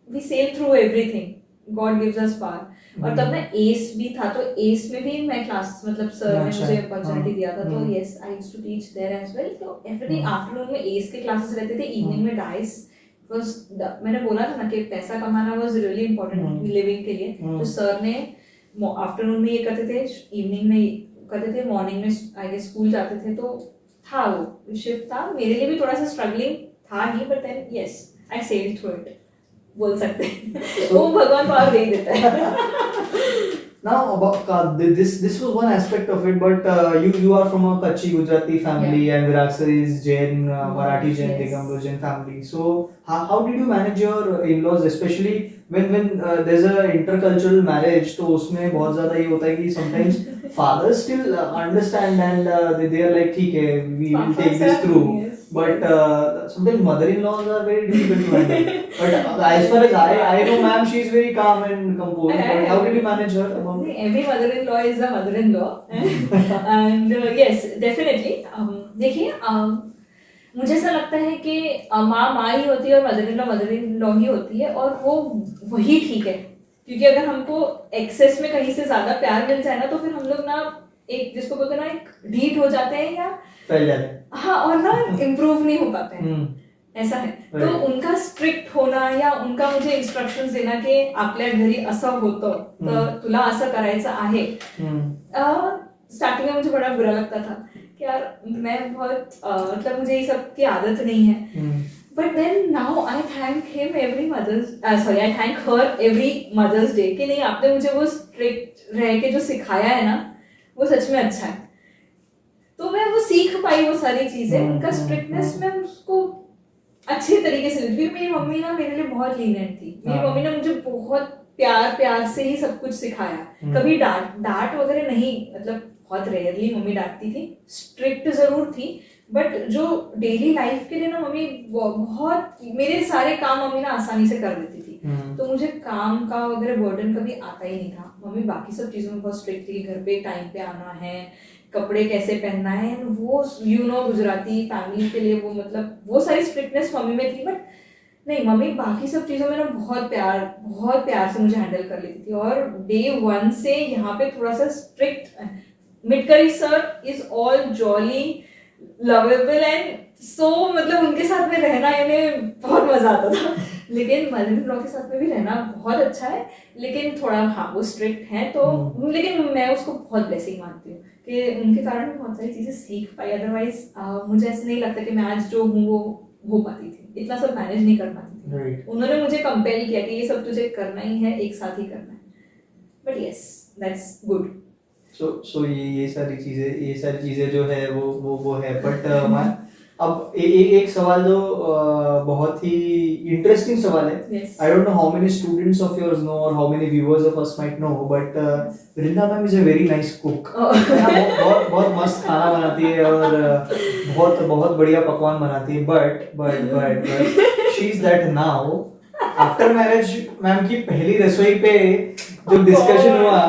we sail through everything, God gives us power. और तब ना एस भी था, तो एस में भी मैं क्लास मतलब सर ने अच्छा, मुझे अपॉर्चुनिटी दिया था, तो hmm. Yes I used to teach there as well. तो एवरी आफ्टरनून में एस के क्लासेस रहते थे, इवनिंग में डाइस वाज, मैंने बोला था ना कि पैसा कमाना वाज रियली इंपॉर्टेंट लिविंग के लिए, तो सर ने आफ्टरनून में ये करते थे, इवनिंग में करते थे, मॉर्निंग में आई गेस स्कूल जाते थे, तो था वो शिफ्ट था। मेरे लिए भी थोड़ा सा स्ट्रगलिंग था ही, but then yes I sailed through it, बोल सकते हैं। वो भगवान पावर दे ही देता है। Now about this was one aspect of it, but you are from a Kachchi Gujarati family, and Virat sir is Jain, Marathi Jain, Yes. Digambar Jain family. So how did you manage your in-laws, especially when there's a intercultural marriage? तो उसमें बहुत ज़्यादा ये होता है कि sometimes fathers still understand and they are like ठीक है, we will take this through. Yes. But sometimes mother-in-laws are very difficult to handle. But as far as I know, ma'am, she is very calm and composed. But how did you manage her? Every mother-in-law is a mother-in-law, and yes, definitely. देखिए, मुझे ऐसा लगता है कि माँ ही होती है और मदर इन लॉ ही होती है, और वो वही ठीक है, क्योंकि अगर हमको एक्सेस में कहीं से ज्यादा प्यार मिल जाए ना, तो फिर हम लोग ना एक जिसको बोलते हैं ना एक ढीठ हो जाते हैं या फैल जाते हैं, हाँ, और ना इम्प्रूव नहीं हो पाते हैं, ऐसा है। तो उनका स्ट्रिक्ट होना या उनका मुझे इंस्ट्रक्शंस देना कि आपल्या घरी असं होतं तर तुला असं करायचं आहे, स्टार्टिंग में मुझे बड़ा बुरा लगता था कि यार मैं बहुत मतलब मुझे ये सब की आदत नहीं है। But then now I thank him I thank her every Mother's Day कि नहीं, आपने मुझे वो स्ट्रिक्ट रह के जो सिखाया है ना, वो सच में अच्छा है। तो मैं वो सीख पाई वो सारी चीजें, उनका स्ट्रिक्टनेस में उसको अच्छे तरीके से लेती। मेरी मम्मी ना मेरे लिए बहुत लीनियंट थी। मेरी मम्मी ने मुझे बहुत प्यार से ही सब कुछ सिखाया, कभी डांट वगैरह नहीं, मतलब बहुत रेयरली मम्मी डांटती थी, स्ट्रिक्ट जरूर थी, बट जो डेली लाइफ के लिए ना मम्मी बहुत, मेरे सारे काम मम्मी ना आसानी से कर देती थी, तो मुझे काम का वगैरह बर्डन कभी आता ही नहीं था। मम्मी बाकी सब चीजों में बहुत स्ट्रिक्ट थी, घर पे टाइम पे आना है, कपड़े कैसे पहनना है, वो गुजराती फैमिली के लिए वो मतलब वो सारी स्ट्रिक्टनेस मम्मी में थी। बट नहीं, मम्मी बाकी सब चीजों में ना बहुत प्यार से मुझे हैंडल कर लेती थी, और डे 1 से यहाँ पे थोड़ा सा strict. Mitkari sir is all jolly lovable and so, मतलब उनके साथ में रहना इन्हें बहुत मजा आता था। लेकिन मदर इन लॉ के साथ में भी रहना बहुत अच्छा है, लेकिन थोड़ा हाँ वो स्ट्रिक्ट है, तो लेकिन मैं उसको बहुत ब्लेसिंग मानती हूँ कि उनके कारण मैं बहुत सारी चीजें सीख पाई। अदरवाइज मुझे ऐसे नहीं लगता कि मैं आज जो हूँ वो हो पाती थी, इतना सब मैनेज नहीं कर पाती थी। उन्होंने मुझे कंपेल किया कि ये सब तुझे करना ही है, एक साथ ही करना है। But yes, that's good. So ये सारी चीजें जो है वो है। बट अब एक सवाल जो बहुत ही इंटरेस्टिंग सवाल है। I don't know how many students of yours know और how many viewers of us might know, but Vrinda ma'am is a very nice cook. बहुत मस्त खाना बनाती है और बहुत बढ़िया पकवान बनाती है। But she is that now after marriage ma'am की पहली रसोई पे जो डिस्कशन हुआ,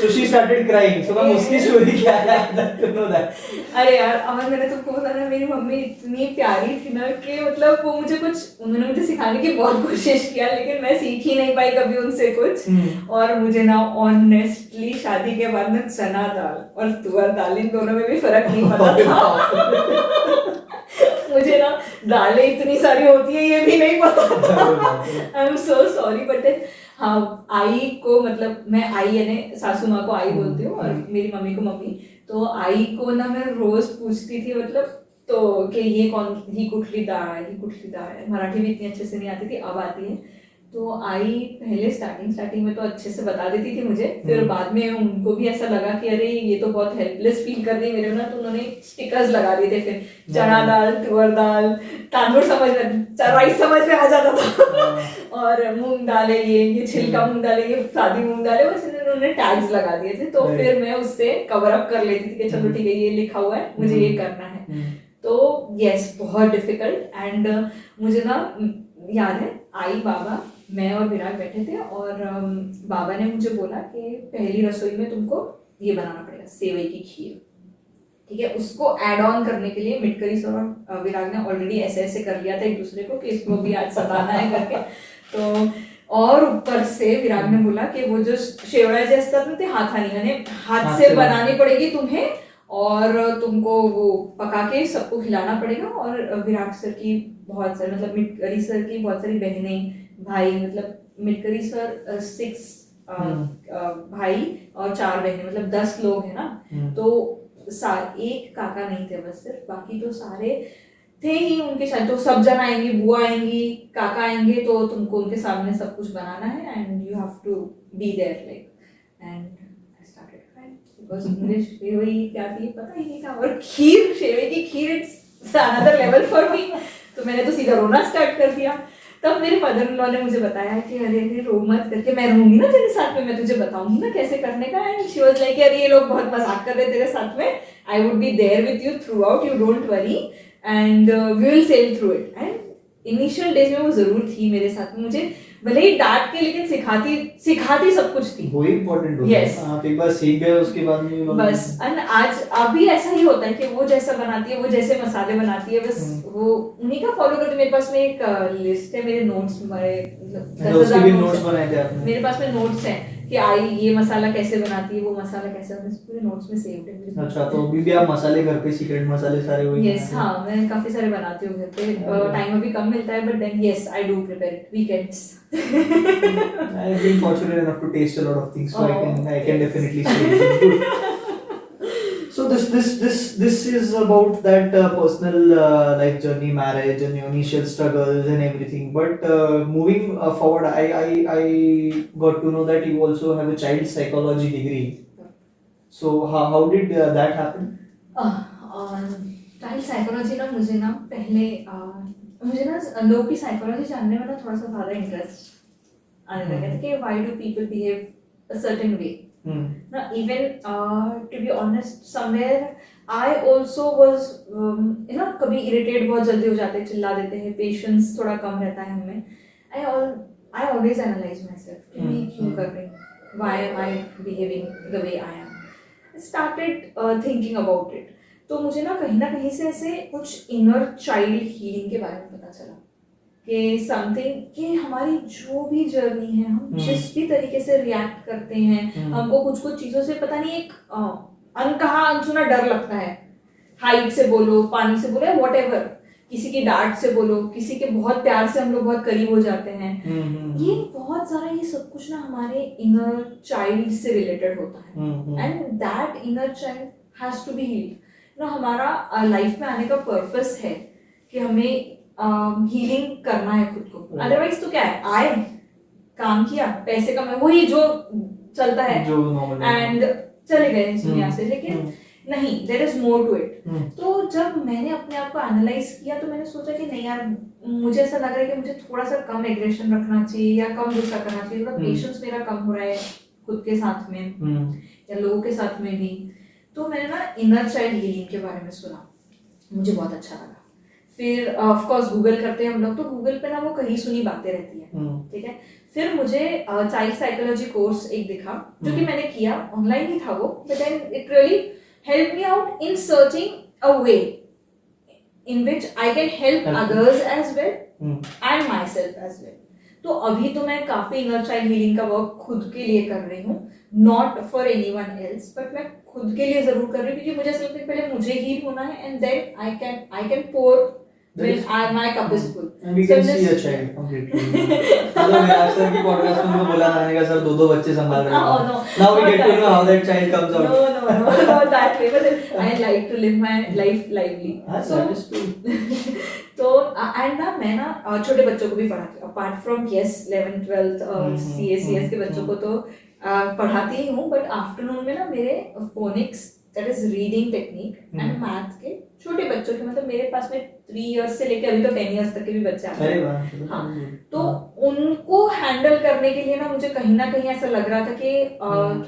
so she started crying. So ma'am उसकी स्टोरी क्या है? I'd like to know that. अरे यार, और मैंने तुमको बता ना, मेरी मम्मी इतनी प्यारी थी ना कि मतलब वो उन्होंने मुझे सिखाने की बहुत कोशिश किया, लेकिन मैं सीख ही नहीं पाई कभी उनसे कुछ। और मुझे ना ऑनेस्टली शादी के बाद ना चना दाल और तुअर दाल, इन दोनों में भी फर्क नहीं पता था। मुझे ना दालें इतनी सारी होती है ये भी नहीं पता। I am so sorry. But हाँ, आई को मतलब मैं आई यानी सासू माँ को आई बोलती हूँ और मेरी मम्मी को मम्मी। तो आई को ना मैं रोज पूछती थी, मतलब तो कि ये ही कुठली दाल है। मराठी भी इतनी अच्छे से नहीं आती थी, अब आती है। तो आई पहले स्टार्टिंग में तो अच्छे से बता देती थी मुझे, फिर बाद में उनको भी ऐसा लगा कि अरे ये तो बहुत हेल्पलेस फील कर रही है मेरे ना, तो उन्होंने स्टिकर्स लगा दिए थे। फिर चना दाल, तुअर दाल, तांदूर राइस समझ में आ जाता था। और मूंग दाल है, ये छिलका मूंग दाल है, ये सादी मूंग दाल है, बस उन्होंने टैग्स लगा दिए थे। तो फिर मैं उससे कवर अप कर लेती थी कि चलो ठीक है, ये लिखा हुआ है, मुझे ये करना है। तो यस बहुत डिफिकल्ट एंड मुझे ना याद है आई बाबा मैं और विराट बैठे थे और बाबा ने मुझे बोला कि पहली रसोई में तुमको ये बनाना पड़ेगा सेवई की खीर, ठीक है। उसको ऐड ऑन करने के लिए मिटकरी सर और विराग ने ऑलरेडी ऐसे ऐसे कर लिया था एक दूसरे को कि इसको भी आज सताना है करके। तो और ऊपर से विराग ने बोला कि वो जो शेवळ्याचे असतात ना ते हाथानी यानी हाथ से बनानी पड़ेगी तुम्हें और तुमको वो पका के सबको खिलाना पड़ेगा। और विराट सर की बहुत सारी मतलब मिटकरी सर की बहुत सारी बहनें भाई मतलब मिटकरी सर 6 भाई और 4 बहनें मतलब 10 लोग हैं ना। तो एक काका नहीं थे बस सिर्फ, बाकी तो सारे थे ही उनके साथ। तो सब जन आएंगे, बुआ आएंगी, काका आएंगे, तो तुमको उनके सामने सब कुछ बनाना है and you have to be there like. And I started crying because English सेवई क्या थी पता ही नहीं था और खीर सेवई की खीर it's another level for me. तो मैंने तो सीधा रोना स्टार्ट कर दिया। तब मेरे मदर इन लॉ ने मुझे बताया कि अरे रो मत करके, मैं रहूंगी ना तेरे साथ में, मैं तुझे बताऊंगी ना कैसे करने का। एंड शी वाज लाइक अरे ये लोग बहुत मजाक कर रहे हैं तेरे साथ में, I would be there with you throughout, you don't worry and we will sail through it. And initial days में वो जरूर थी मेरे साथ में, मुझे भले ही डांट के लेकिन सिखाती सब कुछ थी। वो इम्पोर्टेंट होता है। Yes. आप एक बार सीख गए उसके बाद में बस एंड आज अभी ऐसा ही होता है कि वो जैसा बनाती है, वो जैसे मसाले बनाती है, बस वो उन्हीं का फॉलो करती है। मेरे पास में एक लिस्ट है, मेरे नोट्स उसके भी नोट्स बनाए थे आपने? मेरे पास में नोट्स हैं कि आई ये मसाला कैसे बनाती है, वो मसाला कैसे बनाती है, पूरे नोट्स में सेव्ड है। अच्छा, तो अभी भी आप मसाले घर पे सीक्रेट मसाले सारे वही यस हाँ, मैं काफी सारे बनाती हूँ घर पे। टाइम अभी कम मिलता है but then yes I do prepare it weekends. I have been fortunate enough to taste a lot of things, so I can definitely say it's good. So this is about that personal life journey, marriage, and your initial struggles and everything. But moving forward, I got to know that you also have a child psychology degree. So how did that happen? Child psychology ना मुझे ना पहले मुझे ना लोगों की साइकोलॉजी जानने में ना थोड़ा सा ज़्यादा इंटरेस्ट आने लगा था कि why do people behave a certain way ना। Even to be honest somewhere I also was you know कभी इरिटेट बहुत जल्दी हो जाते हैं, चिल्ला देते हैं, पेशेंस थोड़ा कम रहता है हमें। I always analyse my self कि मैं क्यों कर रही हूँ, why am I behaving the way I am. Started thinking about it. तो मुझे ना कहीं से ऐसे कुछ इनर चाइल्ड हीलिंग के बारे में पता चला कि समथिंग कि हमारी जो भी जर्नी है, हम जिस भी तरीके से रिएक्ट करते हैं, हमको कुछ चीज़ों से पता नहीं एक अनकहा अनसुना डर लगता है। हाइट से बोलो, पानी से बोलो, व्हाटएवर, किसी की डांट से बोलो, किसी के बहुत प्यार से हम लोग बहुत करीब हो जाते हैं। ये बहुत सारा ये सब कुछ ना हमारे इनर चाइल्ड से रिलेटेड होता है and that inner child has to be healed ना। हमारा लाइफ में आने का पर्पस है कि हमें हीलिंग करना है खुद को। अदरवाइज तो क्या है, आए काम किया, पैसे कमाए, वही जो चलता है जो नॉर्मल एंड चले गए इस दुनिया से। लेकिन नहीं, there is more to it. तो जब मैंने अपने आप को एनालाइज किया तो मैंने सोचा कि नहीं यार, मुझे ऐसा लग रहा है कि मुझे थोड़ा सा कम एग्रेशन रखना चाहिए या कम गुस्सा करना चाहिए, थोड़ा पेशेंस मेरा कम हो रहा है खुद के साथ में या लोगों के साथ में भी। तो मैंने ना इनर चाइल्ड हीलिंग के बारे में सुना, मुझे बहुत अच्छा लगा। फिर ऑफ कोर्स गूगल करते हैं हम लोग, तो गूगल पे ना वो कहीं सुनी बातें रहती है, ठीक है। फिर मुझे चाइल्ड साइकोलॉजी कोर्स एक दिखा जो कि मैंने किया, ऑनलाइन ही था वो, but then it really help me out in searching a way in which I can help others as well and myself as well. तो अभी तो मैं काफी इनर चाइल्ड हीलिंग का वर्क खुद के लिए कर रही हूँ, not for anyone else, but मैं खुद के लिए जरूर कर रही हूँ क्योंकि मुझे ऐसा लगता है पहले मुझे हील होना है and then I can pour when my cup is full. And we can see a child completely. मतलब विराट सर की पॉडकास्ट में उनको बोला मैंने कहा सर दो बच्चे संभाल रहे हैं। No, Now we get to know how that child comes out. No, not that way. But I like to live my life lively. So that is true. तो एंड ना मैं ना छोटे बच्चों को भी पढ़ाती हूँ, apart from 11th 12th CS के बच्चों को तो पढ़ाती ही हूँ, बट आफ्टरनून में ना मेरे phoenix that is reading technique and math के छोटे बच्चों के, मतलब मेरे पास में 3 इयर्स से लेके अभी तो 10 इयर्स तक के भी बच्चे आते हैं। हाँ, तो उनको हैंडल करने के लिए ना मुझे कहीं ना कहीं ऐसा लग रहा था कि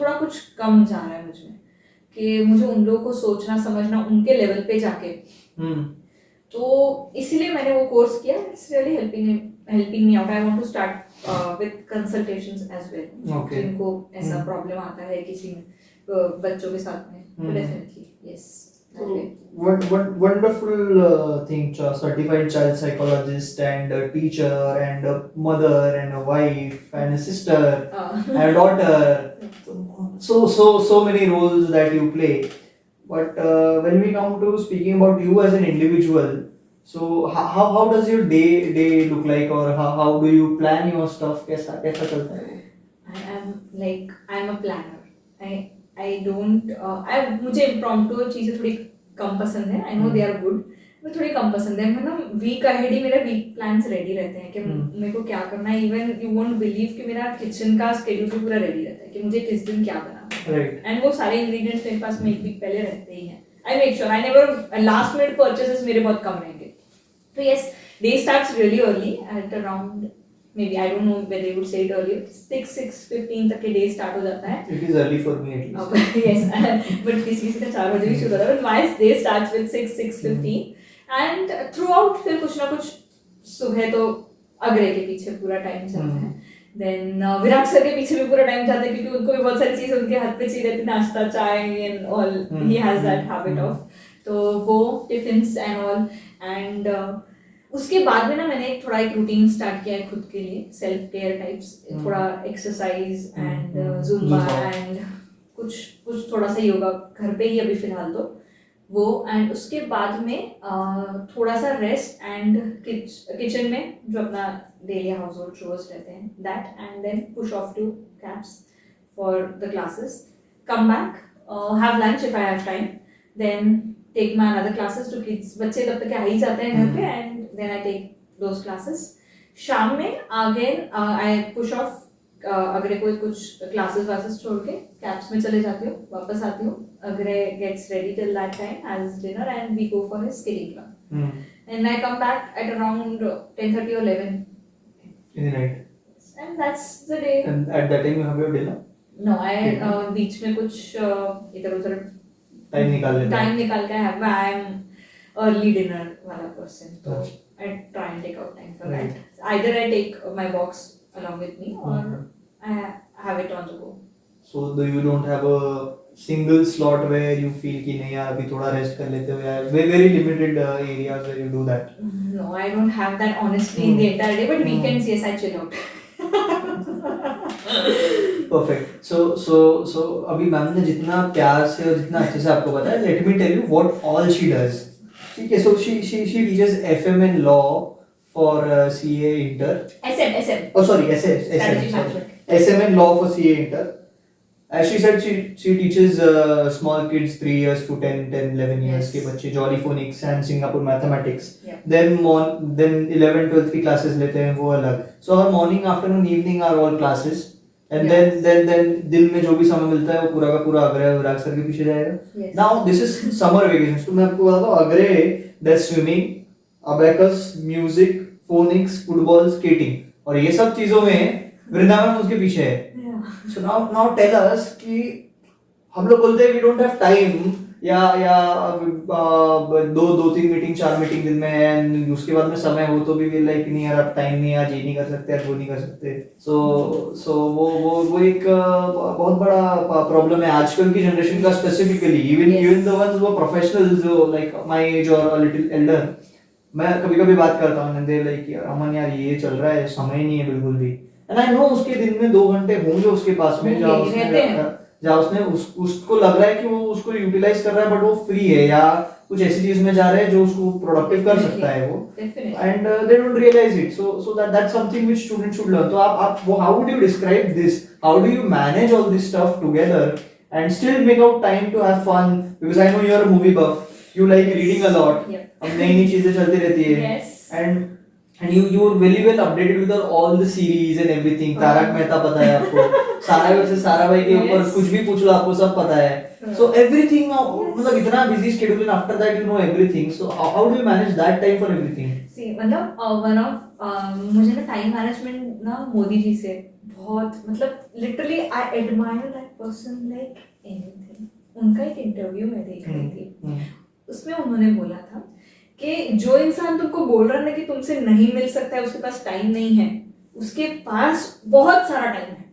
थोड़ा कुछ कम जा रहा है मुझमें, कि मुझे उन लोगों को सोचना समझना उनके लेवल पे जाके। तो इसीलिए मैंने वो कोर्स किया. It's really helping me out. I want to start with consultations as well. Okay. जिनको ऐसा Hmm. प्रॉब्लम आता है किसी में बच्चों के साथ में, तो Hmm. Definitely yes. So, what wonderful thing, certified child psychologist and a teacher and a mother and a wife and a sister and a daughter. So many roles that you play. But when we come to speaking about you as an individual, so how does your day look like, or how do you plan your stuff? कैसा कैसा चलता है? I am a planner. I don't मुझे impromptu चीजें थोड़ी कम पसंद है. I know they are good, but थोड़ी कम पसंद है. मतलब वीक अहेड ही मेरे वीक प्लान्स रेडी रहते हैं कि मेरे को क्या करना है. इवन यू वोंट बिलीव कि मेरा किचन का स्केड्यूल भी पूरा रेडी रहता है कि मुझे किस दिन क्या बनाना है. Right. एंड वो सारे इंग्रेडिएंट्स मेरे पास में एक वीक पहले रहते ही हैं. I make sure I never last minute purchases मेरे बहुत कम रहेंगे. तो yes, day starts really early at around maybe I don't know whether they would say it earlier, 6:15 तक के डे स्टार्ट हो जाता है. It is early for me at least. Yes, but किसी का 4 बजे भी शुरू होता है. But my day starts with 6:15 and throughout फिर कुछ ना कुछ सुबह तो अग्रे के पीछे पूरा टाइम चलता है. Then विराट सर के पीछे भी पूरा टाइम जाता है क्योंकि उनको भी बहुत सारी चीजें उनके हाथ पे चाहिए रहती, नाश्ता, चाय and all. He has that habit of. तो वो टिफिन्स एंड ऑल. एंड उसके बाद में ना मैंने थोड़ा एक रूटीन स्टार्ट किया है खुद के लिए, सेल्फ केयर टाइप्स. थोड़ा एक्सरसाइज एंड जुम्बा एंड कुछ थोड़ा सा योगा घर पे ही अभी फिलहाल तो वो. एंड उसके बाद में थोड़ा सा रेस्ट एंड किचन में जो अपना डेली हाउस होल्ड चोर्स रहते हैं that. And then push off to cabs for the classes, come back, have lunch if I have time, then take my another classes to kids. बच्चे तब तक आ ही जाते हैं घर पे and then I take those classes. शाम में again I push off अगर कोई कुछ classes वासेस छोड़ के कैब्स में चले जाती हूँ, वापस आती हूँ. अगर gets ready till that time has dinner and we go for his skating club. And I come back at around 10:30 or 11 in the night. and that's the day. And at that time you have your dinner? No, I बीच में कुछ इधर उधर टाइम निकाल के आई एम अर्ली डिनर वाला पर्सन. तो I try and take out time for that. Either I take my box along with me और I have it on the go. So you don't have a single slot where you feel कि नहीं यार अभी थोड़ा रेस्ट कर लेते हो यार? Very limited areas where you do that. No, I don't have that honestly in the entire day, but weekends yes I chill out. Perfect. So अभी मैम ने जितना प्यार से और जितना अच्छे से आपको बताया, let me tell you what all she does. ठीक है, so she teaches FM and law for CA Inter. SM. Oh sorry, SM and law for CA Inter. As she said, she teaches small kids 3 years to 10, 11 years के बच्चे, Jolly Phonics and Singapore Mathematics. Yeah. Then 11, 12 की classes लेते हैं वो अलग. So her morning, afternoon, evening are all classes. And then दिन में जो भी समय मिलता है वो पूरा का पूरा अग्रे विराग सर के पीछे जाएगा. Yes. Now this is summer vacations. तो मैं आपको बताता हूँ, अग्रे there's swimming, abacus, music, phonics, football, skating, और ये सब चीजों में वृंदावन उसके पीछे है. So now tell us कि हम लोग बोलते हैं we don't have time या 2-3 मीटिंग 4 मीटिंग दिन में है and उसके बाद में समय हो तो भी feel like नहीं यार अब टाइम नहीं, आज ये नहीं कर सकते, आज वो नहीं कर सकते. So वो एक बहुत बड़ा प्रॉब्लम है आजकल की जनरेशन का specifically. even the ones who are professionals जो like my age or a little elder, मैं कभी बात करता हूँ and they like यार अमन यार ये चल रहा है, समय नहीं है बिल्कुल भी. And I know उसके दिन में 2 घंटे होंगे उसके पास में जहाँ उसने उसको लग रहा है कि वो उसको यूटिलाइज कर रहा है, बट वो फ्री है या कुछ ऐसी चीज में जा रहा है जो उसको प्रोडक्टिव कर सकता है वो. And they don't realise it. So that's something which students should learn. तो आप वो how would you describe this, how do you manage all this stuff together and still make out time to have fun? Because I know you are a movie buff, you like reading a lot. अब नई चीजें चलती रहती है and you are very well updated with all the series and everything. Tarak Mehta पता है आपको, सारा भाई के ऊपर कुछ भी पूछ लो आपको सब पता है. So everything मतलब इतना busy schedule and after that you know everything. So how do you manage that time for everything? See, मतलब one of मुझे ना टाइम मैनेजमेंट ना मोदी जी से बहुत मतलब literally I admire that person like anything. उनका एक इंटरव्यू मैं देख रही थी, उसमें उन्होंने बोला था कि जो इंसान तुमको बोल रहा है ना कि तुमसे नहीं मिल सकता है, उसके पास टाइम नहीं है, उसके पास बहुत सारा टाइम है।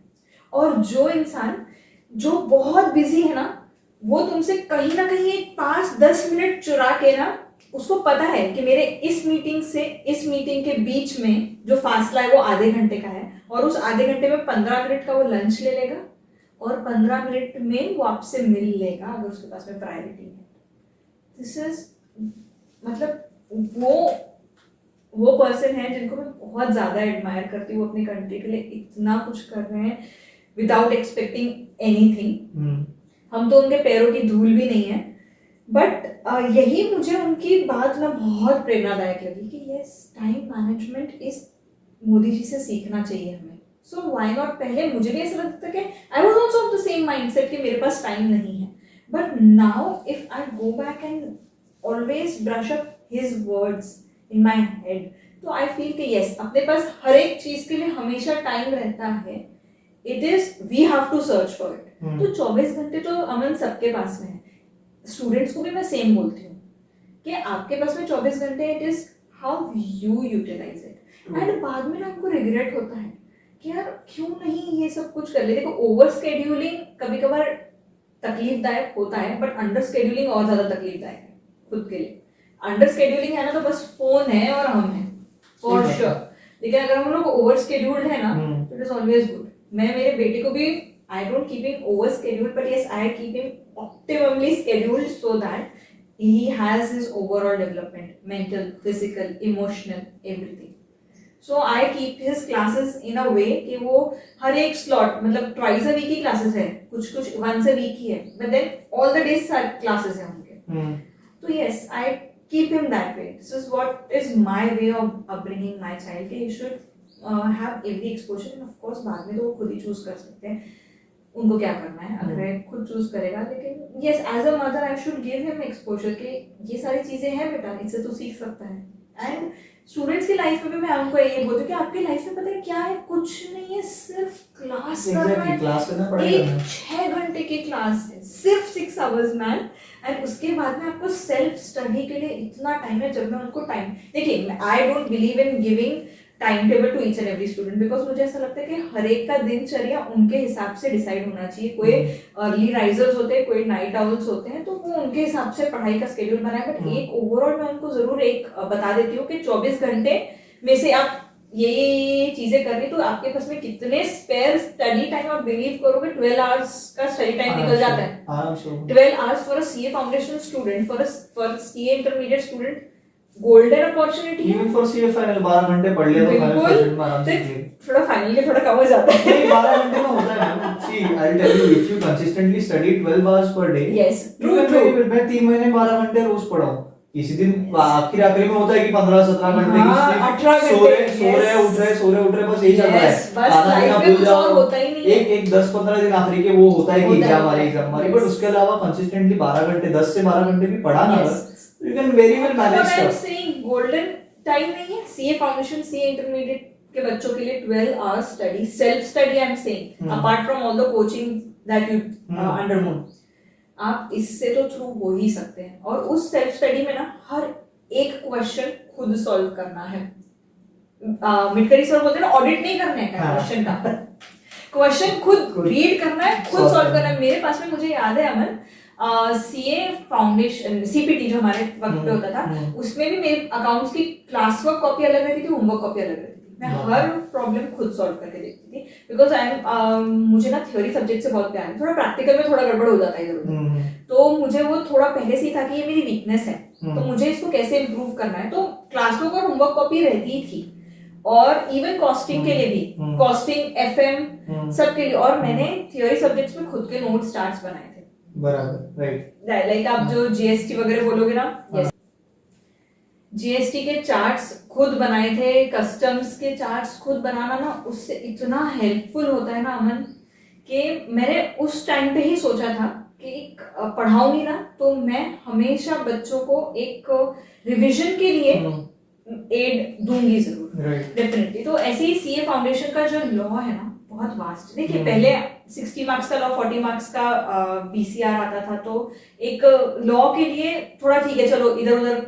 और जो इंसान जो बहुत बिजी है ना, वो तुमसे कहीं ना कहीं एक 5-10 मिनट चुरा के ना, उसको पता है कि मेरे इस मीटिंग से इस मीटिंग के बीच में जो फासला है वो आधे घंटे का है, और उस आधे घंटे में 15 मिनट का वो लंच ले लेगा और 15 मिनट में वो आपसे मिल लेगा अगर उसके पास में प्रायोरिटी है। दिस इज मतलब वो पर्सन है जिनको मैं बहुत ज्यादा एडमायर करती हूँ, अपनी कंट्री के लिए इतना कुछ कर रहे हैं विदाउट एक्सपेक्टिंग एनीथिंग। हम तो उनके पैरों की धूल भी नहीं है, बट यही मुझे उनकी बात ना बहुत प्रेरणादायक लगी कि यस, टाइम मैनेजमेंट इस मोदी जी से सीखना चाहिए हमें। So why not. पहले मुझे भी ऐसा लगता था कि I was also of the same mindset कि मेरे पास टाइम नहीं है, but now if I go back and always brush up his words in my head, तो आई फील कि यस, अपने पास हर एक चीज के लिए हमेशा टाइम रहता है। It is we have to search for it. तो 24 घंटे तो अमन सबके पास में है। स्टूडेंट्स को भी मैं सेम बोलती हूँ कि आपके पास में 24 घंटे, it is how you utilise it. And बाद में ना हमको रिग्रेट होता है कि यार क्यों नहीं ये सब कुछ कर ले। देखो, ओवर स्केड्यूलिंग कभी कभार तकलीफदायक होता है, बट अंडर स्केड्यूलिंग और ज्यादा तकलीफदायक है खुद के लिए। अंडर स्केड्यूलिंग है ना तो बस फोन है और हम हैं फॉर श्योर, लेकिन अगर हम लोग ओवर स्केड्यूल्ड है ना तो इट इज ऑलवेज गुड। मैं मेरे बेटे को भी, I don't keep him over scheduled, but yes, I keep him optimally scheduled so that he has his overall development, mental, physical, emotional, everything. So I keep his classes in a way कि वो हर एक slot, मतलब twice a week he classes है, कुछ once a week ही है, but then all the days classes हैं उनके। तो yes, I keep him that way. This is what is my way of upbringing my child कि he should have every exposure, and of course बाद में तो वो खुद ही choose कर सकते हैं उनको क्या करना है, अगर वो खुद चूज करेगा। लेकिन yes, as a mother I should give him exposure कि ये सारी चीजें हैं बेटा, इससे तो सीख सकता है। एंड स्टूडेंट्स की लाइफ में भी मैं उनको यही बोलती हूँ कि आपकी लाइफ में पता है क्या है, कुछ नहीं है, सिर्फ क्लास करना है। एक 6 घंटे की क्लास है, सिर्फ 6 आवर्स मैन। एंड उसके बाद में आपको सेल्फ स्टडी के लिए इतना टाइम है। जब मैं उनको टाइम, देखिए, I don't believe in giving time table to each and every student, because मुझे ऐसा लगता है कि हर एक का दिनचर्या उनके हिसाब से डिसाइड होना चाहिए। कोई अर्ली राइजर्स होते हैं, कोई नाइट आउल्स होते हैं, तो वो उनके हिसाब से पढ़ाई का स्केड्यूल बनाए। बट एक ओवरऑल मैं उनको जरूर एक बता देती हूँ कि 24 घंटे में से आप ये चीजें कर रही, तो आपके पास में कितने स्पेयर स्टडी टाइम आप बिलीव करोगे 12 आवर्स का स्टडी टाइम निकल जाता है। 12 hours for a CA foundation student, for CA intermediate student, golden opportunity है। इवन फॉर सीए फाइनल 12 घंटे पढ़ लिया तो फाइनल प्रेजेंट में आराम से थोड़ा फाइनल के थोड़ा कम हो जाता है। नहीं, 12 घंटे में होता है ना। See I will tell you, if you consistently study 12 hours per day, yes, true. मैं 3 महीने 12 घंटे रोज पढ़ा हूं। किसी दिन आखिरी में होता है कि 15-17 घंटे की 18 घंटे सो रहे उठ रहे बस यही चल रहा है। बस लाइफ में कुछ और होता ही नहीं है। एक 10-15 दिन आखिरी के वो होता है कि एग्जाम हमारी, बट उसके अलावा कंसिस्टेंटली 12 घंटे, 10 से 12 घंटे भी पढ़ा ना, you can very well manage stuff. I'm stuff. saying golden time नहीं है। CA foundation, CA intermediate के बच्चों के लिए 12 hours study, self study I'm saying, apart from all the coaching that you undergo, आप इससे तो थ्रू हो ही सकते हैं। और उस सेल्फ स्टडी में ना हर एक क्वेश्चन खुद सॉल्व करना है। मिटकरी सर बोलते हैं ना, ऑडिट नहीं करना है क्वेश्चन का, क्वेश्चन खुद रीड करना है, खुद सॉल्व करना है। मेरे पास में, मुझे याद है अमन, सीए फाउंडेशन सीपीटी जो हमारे वक्त पे होता था, उसमें भी मेरे अकाउंट्स की क्लास वर्क कॉपी अलग रहती थी, होमवर्क कॉपी अलग रहती थी। मैं हर प्रॉब्लम खुद सॉल्व करके देखती थी, बिकॉज मुझे ना थ्योरी सब्जेक्ट से बहुत प्यार है, थोड़ा प्रैक्टिकल में थोड़ा गड़बड़ हो जाता है जरूर। तो मुझे वो थोड़ा पहले से ही था कि ये मेरी वीकनेस है, तो मुझे इसको कैसे इम्प्रूव करना है। तो क्लास वर्क और होमवर्क कॉपी रहती थी, और इवन कॉस्टिंग के लिए भी, कॉस्टिंग, एफएम, सबके लिए। और मैंने थ्योरी सब्जेक्ट्स में खुद के नोट्स चार्ट्स बनाए थे। बराबर, राइट। लाइक आप जो जीएसटी वगैरह बोलोगे ना, यस, जीएसटी के चार्ट्स खुद बनाए थे, कस्टम्स के चार्ट्स खुद बनाना ना, उससे इतना हेल्पफुल होता है ना अमन, कि मैंने उस टाइम पे ही सोचा था कि पढ़ाऊंगी ना तो मैं हमेशा बच्चों को एक रिवीजन के लिए एड दूंगी जरूर, डेफिनेटली। तो ऐसे ही सीए फाउंडेशन का जो लॉ है ना, बहुत वास्ट। देखिए, पहले 60 मार्क्स का लॉ, 40 मार्क्स का बीसीआर आता था, तो एक लॉ के लिए थोड़ा ठीक है, चलो इधर उधर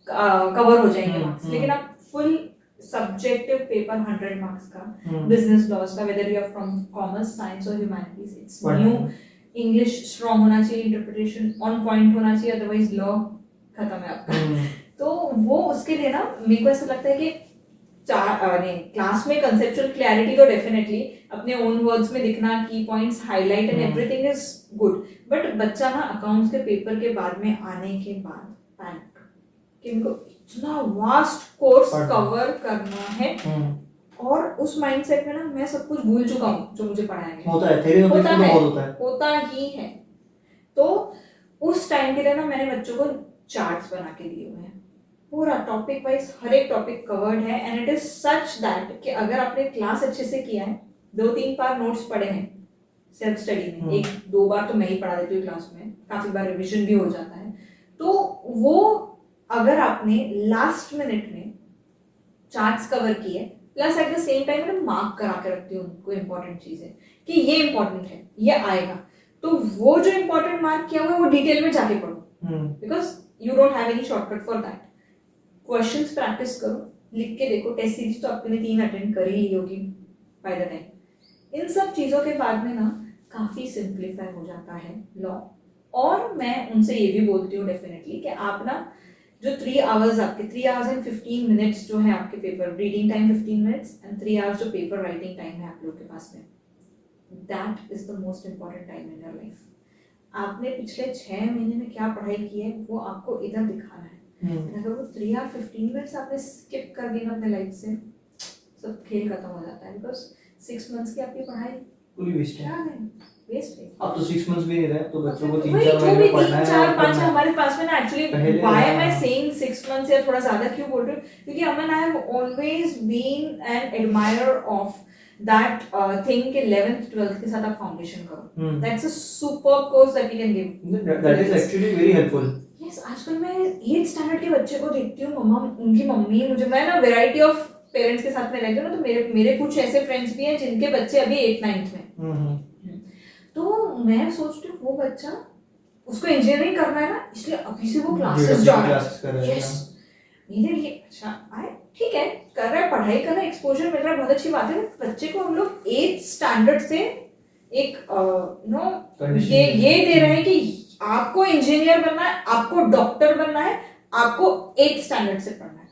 कवर हो जाएंगे मार्क्स, हम्म। लेकिन आप फुल सब्जेक्टिव पेपर 100 मार्क्स का, हम्म। बिजनेस लॉज का, whether you are from commerce, science और humanities, it's new, Wonderful. English strong होना चाहिए, इंटरप्रिटेशन ऑन पॉइंट होना चाहिए, अदरवाइज लॉ खत्म है आपका। हम्म। तो वो उसके लिए ना मेरे को ऐसा लगता है कि क्लास में कंसेप्चुअल क्लैरिटी तो डेफिनेटली अपने ओन वर्ड्स में लिखना, की points highlight and everything is good, but बच्चा ना अकाउंट्स के पेपर के बाद में आने के बाद पैनिक कि इनको इतना वास्ट कोर्स पढ़ना। कवर करना है, और उस माइंडसेट में ना मैं सब कुछ भूल चुका हूँ जो मुझे पढ़ाया गया। होता है, थ्योरी होता तो है, बहुत होता है। होता ही है। तो उस टाइम के लिए ना मैंने बच्चों को चार्ट्स बना के दिए हुए हैं, पूरा टॉपिक वाइज हर एक टॉपिक कवर्ड है, and it is such that कि अगर आपने क्लास अच्छे से किया है, 2-3 बार नोट्स पढ़े हैं सेल्फ स्टडी में, 1-2 बार तो मैं ही पढ़ा देती हूँ क्लास में, काफी बार रिवीजन भी हो जाता है, तो वो अगर आपने लास्ट मिनट में चार्ट्स कवर किए, plus at the same time मैं मार्क करा के रखती हूँ उनको इंपॉर्टेंट चीजें कि ये इंपॉर्टेंट है, ये आएगा, तो वो जो इंपॉर्टेंट मार्क किया हुआ है वो डिटेल में जाके पढ़ो, because you don't have any shortcut for that. Questions practice करो, लिख के देखो, टेस्ट सीरीज तो आपने 3 अटेंड कर ही ली होगी बाय द टाइम। इन सब चीजों के बाद में ना काफी सिंप्लीफाई हो जाता है लॉ। और मैं उनसे ये भी बोलती हूँ डेफिनेटली कि आप ना जो 3 आवर्स आपके 3 आवर्स एंड 15 मिनट्स जो है आपके paper reading time 15 minutes and 3 hours जो पेपर राइटिंग टाइम है आप लोग के पास में, that is the most important time in your life. आपने पिछले 6 महीने में क्या पढ़ाई की है वो आपको इधर दिखाना है। अगर वो 3 और 15 मिनट्स आपने स्किप कर दिया अपने लाइफ से, सब खेल खत्म हो जाता है, बिकॉज 6 मंथ्स की आपकी पढ़ाई पूरी वेस्ट क्या है। है, वेस्ट है। अब तो 6 मंथ्स भी नहीं रहे, तो बच्चों को वही 3-4 जो महीने भी में पढ़ना 3-4-5 है। हमारे पास में ना, एक्चुअली पहले व्हाई एम आई हाँ। सेइंग 6 मंथ्स या थोड़ा ज्यादा क्यों बोल रही हूँ, क्योंकि Aman I have always been an admirer of that thing कि 11th 12th के साथ आप फाउंडेशन करो, that's a super course that we can give. That is actually very helpful. Yes, आजकल मैं 8th स्टैंडर्ड के बच्चे को देखती हूँ, मम्मा उनकी मम्मी, मुझे मैं ना वैरायटी ऑफ पेरेंट्स के साथ में रहती हूँ ना, तो मेरे कुछ ऐसे फ्रेंड्स भी हैं जिनके बच्चे अभी 8th-9th में, तो मैं सोचती हूँ वो बच्चा, उसको इंजीनियरिंग करना है ना, इसलिए अभी से वो क्लासेस जा रहा है। यस, मेरे लिए अच्छा आए, ठीक है, कर रहा है, पढ़ाई कर रहा है, एक्सपोजर मिल रहा है, बहुत अच्छी बात है। बच्चे को हम लोग 8th स्टैंडर्ड से एक ये दे रहे हैं कि आपको इंजीनियर बनना है, आपको डॉक्टर बनना है, आपको 8th स्टैंडर्ड से पढ़ना है।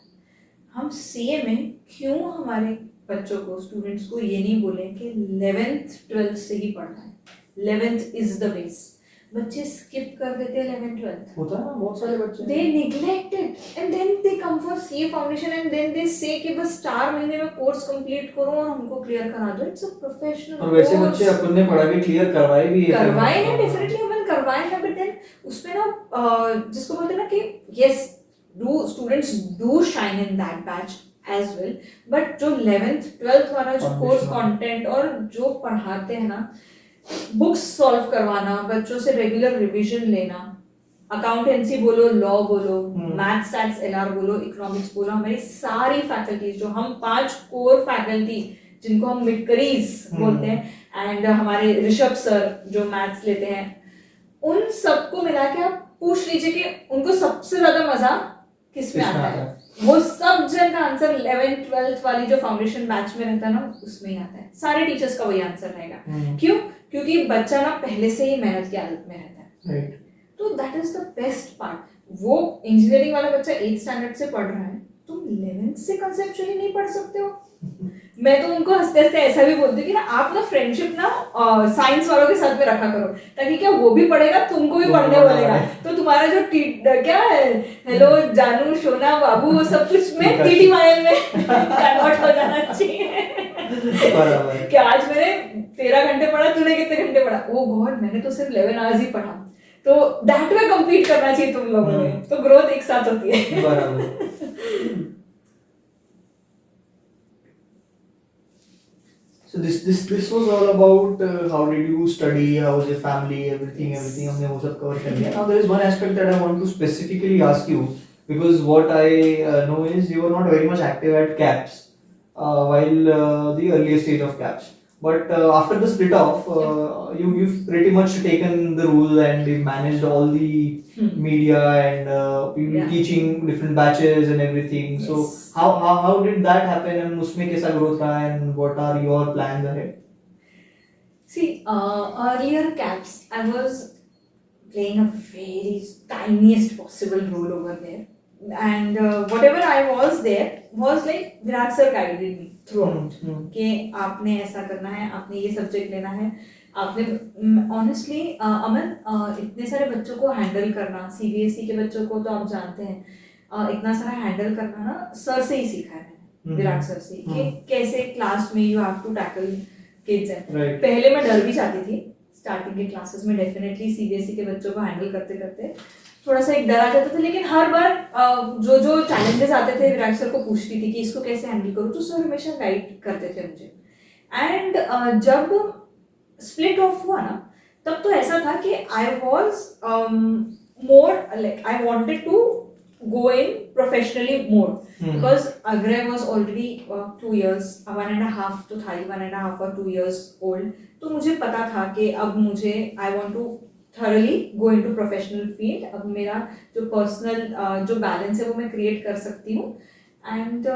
हम सीए में क्यों हमारे बच्चों को, स्टूडेंट्स को ये नहीं बोले कि 11th 12th से ही पढ़ना है, 11th इज द बेस। बच्चे स्किप कर देते हैं 11th 12th, होता है ना, बहुत सारे बच्चे they neglect it and then they come for CA foundation and then they say कि बस 4 महीने में कोर्स कंप्लीट करो और हमको क्लियर करा दो। इट्स अ प्रोफेशनल और वैसे बच्चे अपन ने पढ़ा के क्लियर करवाए भी है, करवाए हैं, डेफिनेटली हमने करवाए हैं, बट देन उसमें ना जिसको बोलते हैं ना कि yes do students do shine in that batch as well, but जो 11th 12th वाला जो कोर्स कंटेंट और जो पढ़ाते हैं ना, बुक्स सॉल्व करवाना, बच्चों से रेगुलर रिवीजन लेना, अकाउंटेंसी बोलो, लॉ बोलो, मैथ्स स्टैट्स एलआर बोलो, इकोनॉमिक्स बोलो, हमारी सारी फैकल्टीज जो हम 5 कोर फैकल्टी जिनको हम मिडकरीज बोलते हैं, एंड हमारे ऋषभ सर जो मैथ्स लेते हैं, उन सबको मिला के आप पूछ लीजिए कि उनको सबसे ज्यादा मजा किस में आता है, वो सब जन का आंसर 11th 12th वाली जो फाउंडेशन बैच में रहता है ना, उसमें ही आता है। सारे टीचर्स का वही आंसर रहेगा। क्यों? क्योंकि बच्चा ना पहले से ही मेहनत की आदत में रहता है। राइट। तो that is the best part. वो इंजीनियरिंग वाला बच्चा 8th स्टैंडर्ड से पढ़ रहा है, तुम 11th से कंसेप्चुअली नहीं पढ़ सकते हो। मैं तो उनको हंसते हंसते ऐसा भी बोलती हूँ कि ना आप ना फ्रेंडशिप ना साइंस वालों के साथ में रखा करो, ताकि क्या वो भी पढ़ेगा, तुमको भी पढ़ने बोलेगा, तो तुम्हारा जो क्या है, हेलो जानू शोना बाबू, वो सब कुछ में TTYL में कन्वर्ट हो जाना चाहिए। कि आज मैंने 13 घंटे पढ़ा, तूने कितने घंटे पढ़ा? ओ गॉड, मैंने तो सिर्फ 11 आवर्स ही पढ़ा। तो दैट में कंप्लीट करना चाहिए तुम लोगों ने, तो ग्रोथ एक साथ होती है। बराबर। So this was all about how did you study, how was your family, everything हमने वो सब cover कर लिया. Now there is one aspect that I want to specifically ask you, because what I know is you were not very much active at CAPS while the earlier stage of CAPS. But after the split off, you've pretty much taken the rule and you've managed all the media and you've been Yeah. teaching different batches and everything. So Yes. how did that happen and उसमें कैसा growth रहा and what are your plans ahead? See, earlier caps, I was playing a very tiniest possible role over there. And whatever I was there was like Virat sir guided me throughout. कि आपने ऐसा करना है, आपने ये सब्जेक्ट लेना है, आपने ऑनेस्टली अमन इतने सारे बच्चों को हैंडल करना, सीबीएसई के बच्चों को तो आप जानते हैं, इतना सारा हैंडल करना ना सर से ही सीखा है मैंने, विराट सर से, कि कैसे क्लास में you have to tackle kids and Right. पहले मैं डर भी जाती थी स्टार्टिंग के क्लासेस में, डेफिनेटली सीबीएसई के बच्चों को हैंडल करते करते थोड़ा सा एक डर आ जाता था, लेकिन हर बार जो जो चैलेंजेस आते थे विराट सर को पूछती थी कि इसको कैसे हैंडल करूँ, तो सर हमेशा गाइड करते थे मुझे. एंड जब स्प्लिट ऑफ हुआ ना, तब तो ऐसा था कि I was more like I wanted to go in professionally more because Agray was already 2 years, 1.5 to 1.5 or 2 years old. तो मुझे पता था कि अब मुझे I want to thoroughly go into professional field. अब मेरा जो personal जो balance है वो मैं create कर सकती हूँ. And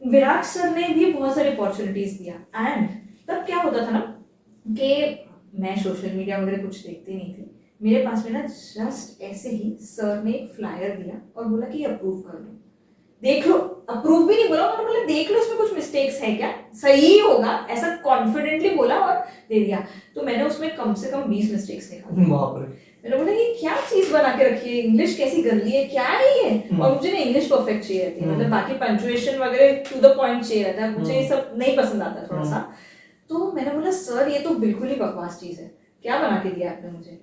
विराट सर ने भी बहुत सारे opportunities दिया. And तब क्या होता था ना कि मैं सोशल मीडिया वगैरह कुछ देखती नहीं थी. मेरे पास में ना जस्ट ऐसे ही सर ने एक फ्लायर दिया और बोला कि अप्रूव कर लो, देख लो. अप्रूव भी नहीं बोला, उन्होंने बोला देख लो इसमें कुछ मिस्टेक्स है क्या, सही होगा, ऐसा कॉन्फिडेंटली बोला और दे दिया. तो मैंने उसमें कम से कम 20 मिस्टेक्स निकाली. बाप रे. मैंने बोला ये क्या चीज बना के रखी है, इंग्लिश कैसी गंदी है, क्या है ये. और मुझे ना इंग्लिश परफेक्ट चाहिए रहती है, मतलब बाकी पंक्चुएशन वगैरह टू द पॉइंट चाहिए रहता है, मुझे ये सब नहीं पसंद आता थोड़ा सा. तो मैंने बोला सर ये तो बिल्कुल ही बकवास चीज है, क्या बना के दिया आपने मुझे.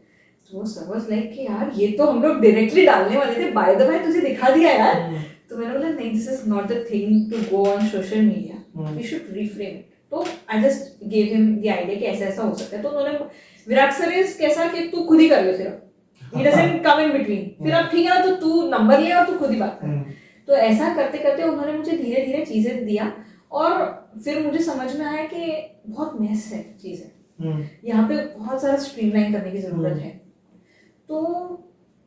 तो सर वाज लाइक कि यार ये तो हम लोग डायरेक्टली डालने वाले थे, बाय द वे तुझे दिखा दिया यार. तो मैंने बोला नहीं, this is not the thing to go on social media, we should reframe it. तो I just give him the idea कि ऐसा ऐसा हो सकता है. तो उन्होंने विराट सर इज कैसा कि तू खुद ही कर ले, फिर he doesn't come in between, फिर अब ठीक है ना, तो तू नंबर ले और तू खुद ही बात कर. तो ऐसा करते करते उन्होंने मुझे धीरे धीरे चीजें दिया और फिर मुझे समझ में आया कि बहुत मेस है चीजें, यहाँ पे बहुत सारा स्ट्रीमलाइन करने की जरूरत है. तो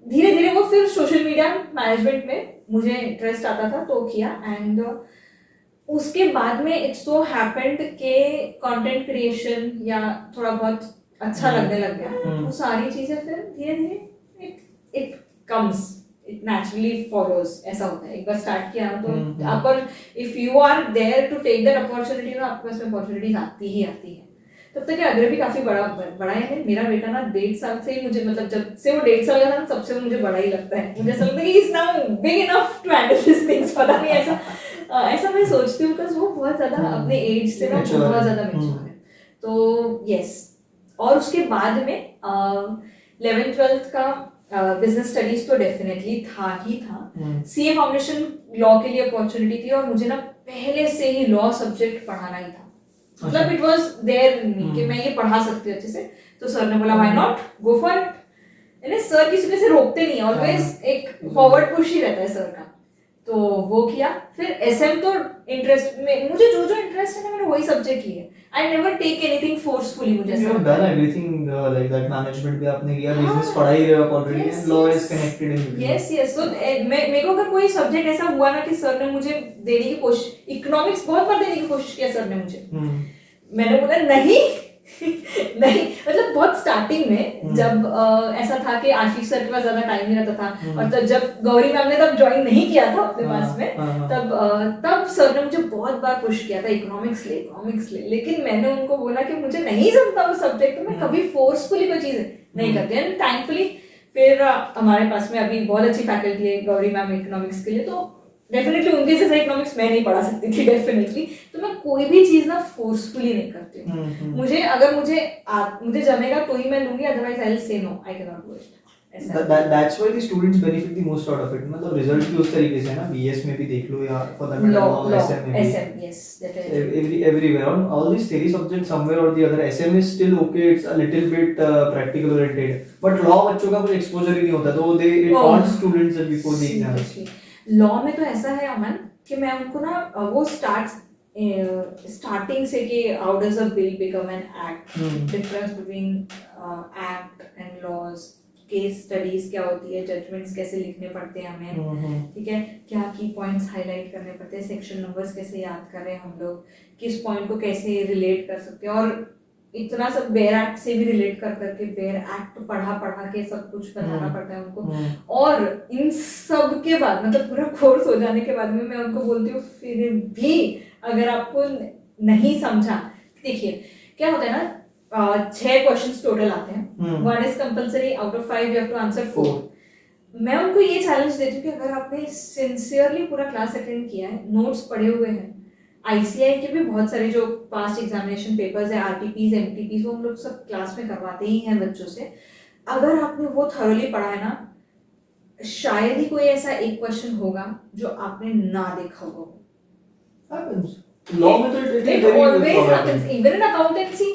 धीरे धीरे वो फिर सोशल मीडिया मैनेजमेंट में मुझे इंटरेस्ट आता था तो किया. एंड उसके बाद में इट्स सो हैपेंड के कंटेंट क्रिएशन या थोड़ा बहुत अच्छा लगने लग गया. वो सारी चीजें फिर धीरे धीरे it comes, it naturally follows. ऐसा होता है, एक बार स्टार्ट किया तो आप पर if you are there to take that opportunity ना, आपके पास में अपॉर्चुनिटीज आती ही आती है. तब तक अग्रे भी काफी बड़ा है. मेरा बेटा ना 1.5 साल से ही मुझे, मतलब जब से वो 1.5 साल का था तब से वो मुझे बड़ा ही लगता है. मुझे ऐसा लगता है कि is now big enough to handle this things. पता नहीं ऐसा मैं सोचती हूँ बिकॉज़ वो बहुत ज्यादा अपने एज से ना बहुत ज्यादा मैच्योर है. तो यस. और उसके बाद में 11th 12th का बिजनेस स्टडीज तो डेफिनेटली था ही था. सीए फाउंडेशन लॉ के लिए अपॉर्चुनिटी थी और मुझे ना पहले से ही लॉ सब्जेक्ट पढ़ाना ही था. मतलब इट वाज देयर इन मी कि मैं ये पढ़ा सकती हूँ अच्छे से. तो सर ने बोला why not, go for it. यानी सर किसी पे से रोकते नहीं, ऑलवेज एक फॉरवर्ड पुश ही रहता है सर का. तो वो किया. फिर एसएम तो इंटरेस्ट में मुझे जो जो इंटरेस्ट है ना मैंने वही सब्जेक्ट लिए. I never take anything forcefully. मुझे You have done everything like that. Management भी आपने किया, बिजनेस पढ़ा ही रहे हो already, and law is connected in between. Yes. तो मेरे को अगर कोई सब्जेक्ट ऐसा हुआ ना कि सर ने मुझे देने की कोशिश, इकोनॉमिक्स बहुत बार देने की कोशिश किया सर ने मुझे. मैंने बोला नहीं नहीं, मतलब बहुत स्टार्टिंग में जब ऐसा था कि आशीष सर के पास ज्यादा टाइम नहीं रहता था. और तब जब गौरी मैम ने तब ज्वाइन नहीं किया था अपने पास में, तब सर ने मुझे बहुत बार पुश किया था इकोनॉमिक्स ले. लेकिन मैंने उनको बोला कि मुझे नहीं जमता वो सब्जेक्ट, तो मैं कभी फोर्सफुली कोई चीज नहीं करती. एंड थैंकफुली फिर हमारे पास में अभी बहुत अच्छी फैकल्टी है गौरी मैम इकोनॉमिक्स के लिए. तो डेफिनेटली उनके जैसा इकोनॉमिक्स मैं नहीं पढ़ा सकती थी डेफिनेटली. तो मैं कोई भी चीज ना फोर्सफुली नहीं करती हूँ. मुझे अगर मुझे जमेगा तो ही मैं लूंगी, otherwise I will say no, I can not do it. That's why the students benefit the most out of it. मतलब रिजल्ट भी उस तरीके से है ना, बीएस में भी देख लो या for that matter law, SM में भी. yes definitely. Everywhere on all these theory subjects somewhere or the other, SM is still okay, it's a little bit practical oriented, but law बच्चों का कुछ exposure ही नहीं होता, तो it wants students before the exams. Law में तो ऐसा है अमन कि मैं उनको ना वो स्टार्ट स्टार्टिंग से कि how does a bill become an act, hmm. Difference between act and laws, case studies क्या होती है, जजमेंट्स कैसे लिखने पड़ते हैं हमें, ठीक है, क्या की पॉइंट्स हाईलाइट करने पड़ते हैं, सेक्शन नंबर्स कैसे याद कर रहे हैं हम लोग, किस पॉइंट को कैसे रिलेट कर सकते हैं, और इतना सब बेयर एक्ट से भी रिलेट कर करके बेयर एक्ट पढ़ा पढ़ा के सब कुछ बताना पड़ता है उनको। और इन सब के बाद मतलब पूरा कोर्स हो जाने के बाद में मैं उनको बोलती हूँ फिर भी अगर आपको नहीं समझा, देखिए क्या होता है ना, 6 क्वेश्चंस टोटल आते हैं, 1 is compulsory, out of 5 you have to answer 4। मैं उनको ये चैलेंज देती हूँ कि अगर आपने सिंसियरली पूरा क्लास अटेंड किया है, नोट्स पढ़े हुए हैं, आईसीआई के भी बहुत सारे जो पास्ट एग्जामिनेशन पेपर्स है, आरटीपीज एमटीपीज, वो हम लोग सब क्लास में करवाते ही हैं बच्चों से, अगर आपने वो थॉरली पढ़ा है ना, शायद ही कोई ऐसा एक क्वेश्चन होगा जो आपने ना देखा होगा। Happens. Law में तो It always happens, even in accountancy.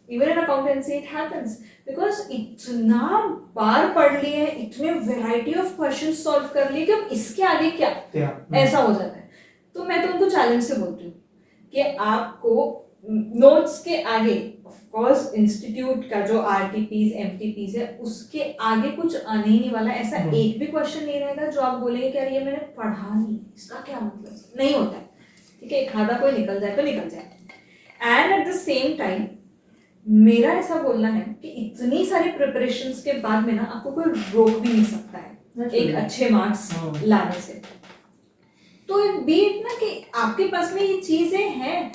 Even in accountancy it happens because इतना बार पढ़ लिए, इतने वैरायटी ऑफ क्वेश्चन सॉल्व कर लिए कि अब इसके आगे क्या, ऐसा हो जाता है। तो मैं तो उनको चैलेंज से बोलती हूँ कि आपको नोट्स के आगे, ऑफ कोर्स इंस्टीट्यूट का जो आरटीपीज एमटीपीज है उसके आगे कुछ आने ही नहीं वाला, ऐसा एक भी क्वेश्चन नहीं रहेगा जो आप बोलेंगे कि यार ये मैंने पढ़ा नहीं, इसका क्या मतलब, नहीं होता है, ठीक है, एक आधा कोई निकल जाए तो निकल जाए। And at the same time मेरा ऐसा बोलना है कि इतनी सारी प्रिपरेशंस के बाद में ना आपको कोई रोक भी नहीं सकता है एक अच्छे मार्क्स लाने से। तो बीट ना कि आपके पास में ये चीजें हैं,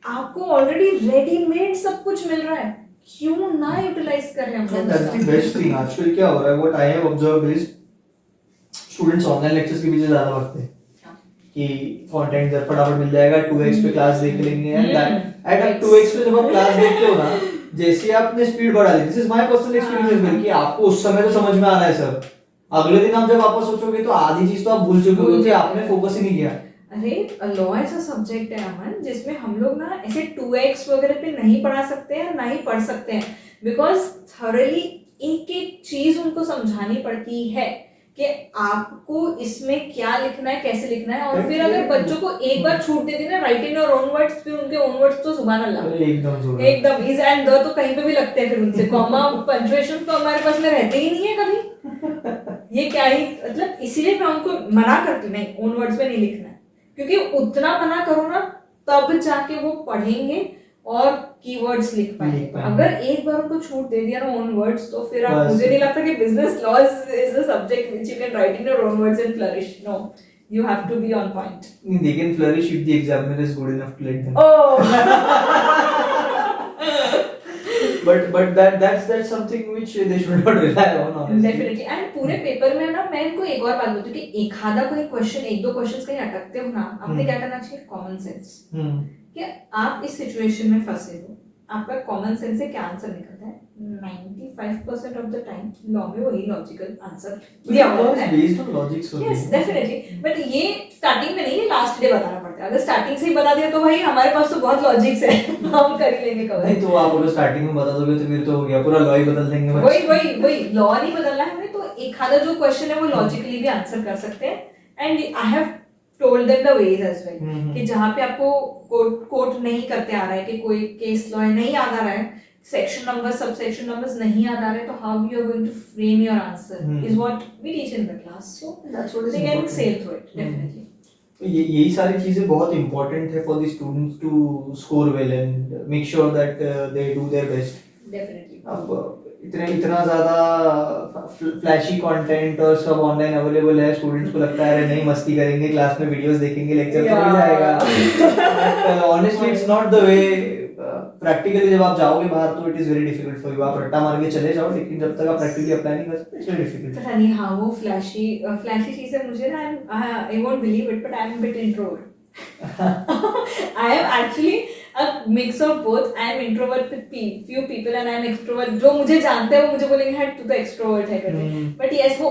आपको ऑलरेडी रेडीमेड सब कुछ मिल रहा है, क्यों ना यूटिलाइज कर रहे हैं हम लोग। That's the best thing. आजकल क्या हो रहा है, what I have observed is students online lectures के पीछे ज्यादा भागते हैं कि कंटेंट जब फटाफट मिल जाएगा, 2x पे क्लास देख लेंगे, एंड एट 2x पे जब आप क्लास देखते हो ना, जैसे आपने स्पीड बढ़ा दी, this is my personal experience कि आपको उस समय तो समझ में आना है सब, अगले दिन आप जब वापस सोचोगे तो आधी चीज तो आप भूल चुके हो क्योंकि आपने फोकस ही नहीं किया। अरे लॉ ऐसा सब्जेक्ट है अमन जिसमें हम लोग ना ऐसे 2x वगैरह पे नहीं पढ़ा सकते हैं, ना ही पढ़ सकते हैं, बिकॉज थॉरली एक एक चीज उनको समझानी पड़ती है कि आपको इसमें क्या लिखना है, कैसे लिखना है। और फिर अगर बच्चों को एक बार छूट दे दी ना, राइटिंग योर ओन वर्ड्स, फिर उनके ओन वर्ड्स तो सुभान अल्लाह, एकदम इज एंड द तो कहीं पे भी लगते हैं, फिर उनसे कॉमा पंक्चुएशन तो हमारे पास में रहते ही नहीं है कभी, ये क्या ही मतलब। इसीलिए मैं उनको मना करती हूँ, नहीं ओन वर्ड्स में नहीं लिखना है, क्योंकि उतना मना करो ना तब जाके वो पढ़ेंगे और कीवर्ड्स लिख पाएंगे। अगर एक बार उनको छूट दे दिया ना ओन वर्ड्स, तो फिर आप, मुझे नहीं लगता कि business laws is a subject which you can write in your own words and flourish. No, you have to be on point. They can flourish if the examiner is good enough to let them. But that's something which they should not rely on, honestly. Definitely. And पूरे पेपर में ना मैं इनको एक और बात बोलती हूँ कि एक आधा कोई क्वेश्चन, एक दो क्वेश्चंस कहीं अटकते हो ना, आपने क्या करना चाहिए, कॉमन सेंस, कि आप इस सिचुएशन में फंसे हो, आपका कॉमन सेंस से क्या आंसर निकलता है, 95% ऑफ द टाइम लॉ में वही लॉजिकल आंसर दिया होता है, based on logics. Yes definitely. But ये स्टार्टिंग में नहीं, ये लास्ट डे बताना पड़ता है। अगर स्टार्टिंग से ही बता दिया तो भाई हमारे पास तो बहुत लॉजिक्स है, हम कर ही लेंगे कवर। नहीं तो आप अगर स्टार्टिंग में बता दोगे तो फिर तो हो गया, पूरा लॉ ही बदल देंगे। वही लॉ नहीं बदलना है हमें, तो एक आधा जो क्वेश्चन है वो लॉजिकली भी आंसर कर सकते हैं। And I have told them the ways as well कि जहाँ पे आपको कोट नहीं करते आ रहा है, कि कोई केस लॉ नहीं याद आ रहा है, section number sub section numbers नहीं याद आ रहे, तो how you are going to frame your answer is what we teach in the class, so that's what they can sail through it definitely. यही सारी चीजें बहुत इंपॉर्टेंट है for the students to score well and make sure that they do their best. Definitely. अब इतना ज्यादा फ्लैशी कंटेंट और सब ऑनलाइन अवेलेबल है, स्टूडेंट्स को लगता है अरे नहीं मस्ती करेंगे, क्लास में वीडियोस देखेंगे, लेक्चर तो मिल जाएगा। Honestly it's not the way. Practically जब आप जाओगे बाहर तो it is very difficult for you. आप रट्टा मार के चले जाओ, लेकिन जब तक आप प्रैक्टिकली अप्लाई नहीं कर सकते, इट्स वेरी डिफिकल्ट। पता नहीं, हाँ वो फ्लैशी चीजें मुझे ना, I won't believe it, but I am bit introvert. I am actually a mix of both. I am introvert with few people and I am extrovert. जो मुझे जानते हैं वो मुझे बोलेंगे हाँ तू तो extrovert है करके, but yes वो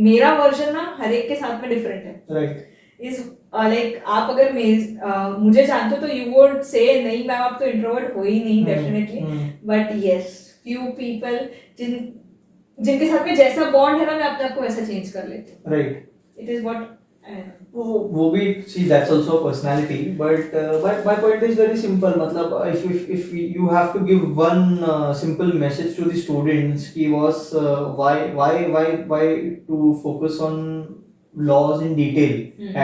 मेरा वर्जन ना हर एक के साथ में डिफरेंट है। राइट। इज लाइक आप अगर मुझे जानते हो तो यू वुड से नहीं मैम आप तो इंट्रोवर्ट हो ही नहीं, definitely. But yes few people जिनके साथ में जैसा बॉन्ड है ना, मैं अपने आप को वैसा चेंज कर लेती हूँ। राइट। इट इज व्हाट वो भी see that's also a personality but my point is very simple मतलब if you have to give one simple message to the students कि was why to focus on laws in detail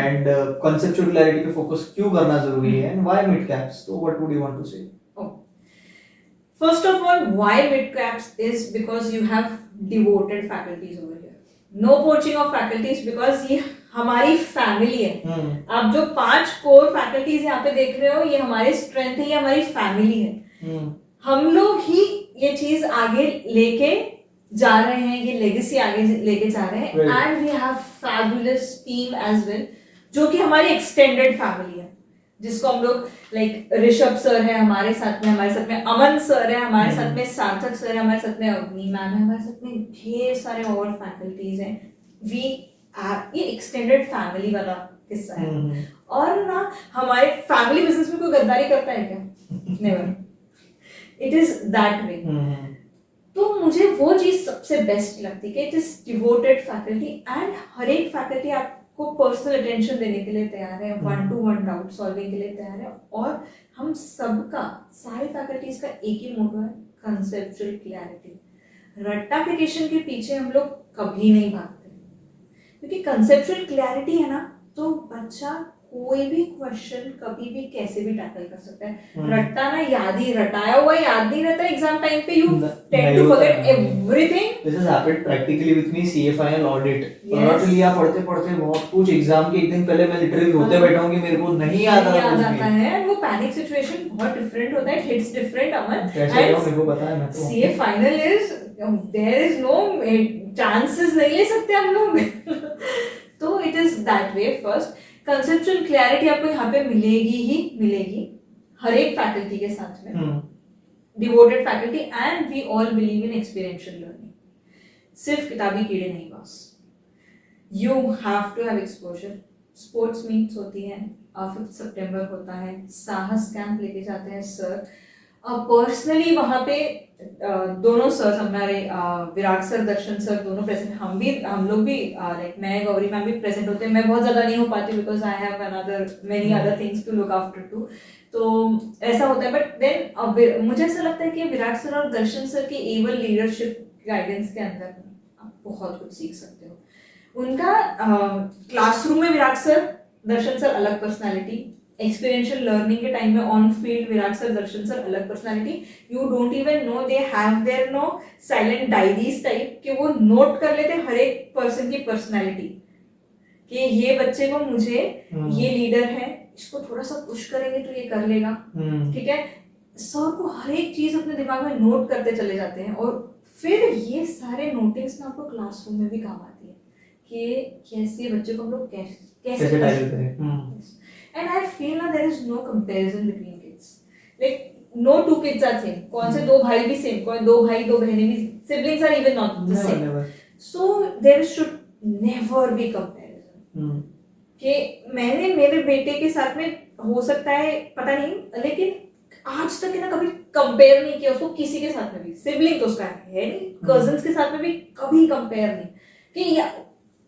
and conceptual clarity पे focus क्यों करना जरूरी है and why mid caps so what would you want to say? First of all, why mid caps is because you have devoted faculties over here. No poaching of faculties because ये हमारी फैमिली है. आप जो 5 कोर फैकल्टीज यहाँ पे देख रहे हो ये हमारी स्ट्रेंथ है, ये हमारी फैमिली है. हम लोग ही ये चीज आगे लेके जा रहे हैं, ये लेगेसी आगे लेके जा रहे हैं. And we have fabulous team as well जो कि हमारी एक्सटेंडेड फैमिली है, जिसको हम लोग लाइक ऋषभ सर है हमारे साथ में अमन सर है हमारे साथ में, सार्थक सर है हमारे साथ में, अवनी मैम है हमारे साथ में, ढेर सारे और फैकल्टीज हैं. ये एक्सटेंडेड फैमिली वाला किस्सा है. और ना हमारे फैमिली बिजनेस में कोई गद्दारी करता है क्या? Never. It is that way. तो मुझे वो चीज सबसे बेस्ट लगती है कि it is devoted faculty and हर एक फैकल्टी आपको पर्सनल अटेंशन देने के लिए तैयार है, 1-to-1 डाउट सॉल्विंग के लिए तैयार है. और हम सबका, सारे फैकल्टीज का एक ही मोटो है, कंसेप्चुअल क्लैरिटी. रट्टाफिकेशन के पीछे हम लोग कभी नहीं भागते क्योंकि कंसेप्चुअल क्लैरिटी है ना तो बच्चा कोई भी क्वेश्चन कभी भी कैसे भी टैकल कर सकता है. रट्टा ना रटाया हुआ याद नहीं रहता एग्जाम टाइम पे. You tend to forget everything. This has happened practically with me CA final audit. Literally आप पढ़ते बहुत कुछ एग्जाम के एक दिन पहले मैं लिटरली रोते बैठा हूं कि मेरे को नहीं याद आता है. वो पैनिक सिचुएशन बहुत डिफरेंट होता है, हिट्स डिफरेंट. अमन मेरे को पता है, मैं तो CA final is there is no chances नहीं ले सकते हम लोग. तो it is that way. First conceptual clarity आपको यहाँ पे मिलेगी हर एक फैकल्टी के साथ में. Devoted faculty and we all believe in experiential learning. सिर्फ किताबी कीड़े नहीं बस. You have to have exposure. Sports meets होती हैं, 5 सितंबर होता है, साहस कैंप लेके जाते हैं सर. पर्सनली वहाँ पे दोनों सर हमारे विराट सर, दर्शन सर दोनों प्रेजेंट. हम लोग भी लाइक मैं, गौरी मैम भी प्रेजेंट होते हैं. मैं बहुत ज्यादा नहीं हो पाती because I have many other things to look after too. तो ऐसा होता है. बट देन मुझे ऐसा लगता है कि विराट सर और दर्शन सर की एबल लीडरशिप गाइडेंस के अंदर आप बहुत कुछ सीख सकते हो. उनका क्लासरूम में विराट सर, दर्शन सर अलग पर्सनैलिटी. एक्सपीरियंशियल लर्निंग के टाइम में on field Virat sir, Darshan sir अलग personality. You don't even know they have their no silent diaries type कि वो नोट कर लेते हर एक पर्सन की पर्सनालिटी कि ये बच्चे को मुझे ये लीडर है, इसको थोड़ा सा पुश करेंगे तो ये कर लेगा. ठीक है. सर को हर एक चीज अपने दिमाग में नोट करते चले जाते हैं और फिर ये सारे नोटिंग्स ना आपको क्लासरूम में भी काम आती है कि कैसे बच्चे को हम लोग कैसे टैकल करें. And I feel now there is no comparison between kids. Like no two kids are same. कौन से 2 भाई भी same, कौन 2 भाई 2 बहनें भी, siblings are even not the same. Never. So there should never be comparison. कि मैंने मेरे बेटे के साथ में हो सकता है पता नहीं, लेकिन आज तक ना कभी कंपेयर नहीं किया उसको किसी के साथ में भी. सिबलिंग तो उसका है नहीं, कजिन्स के साथ में भी कभी कंपेयर नहीं कि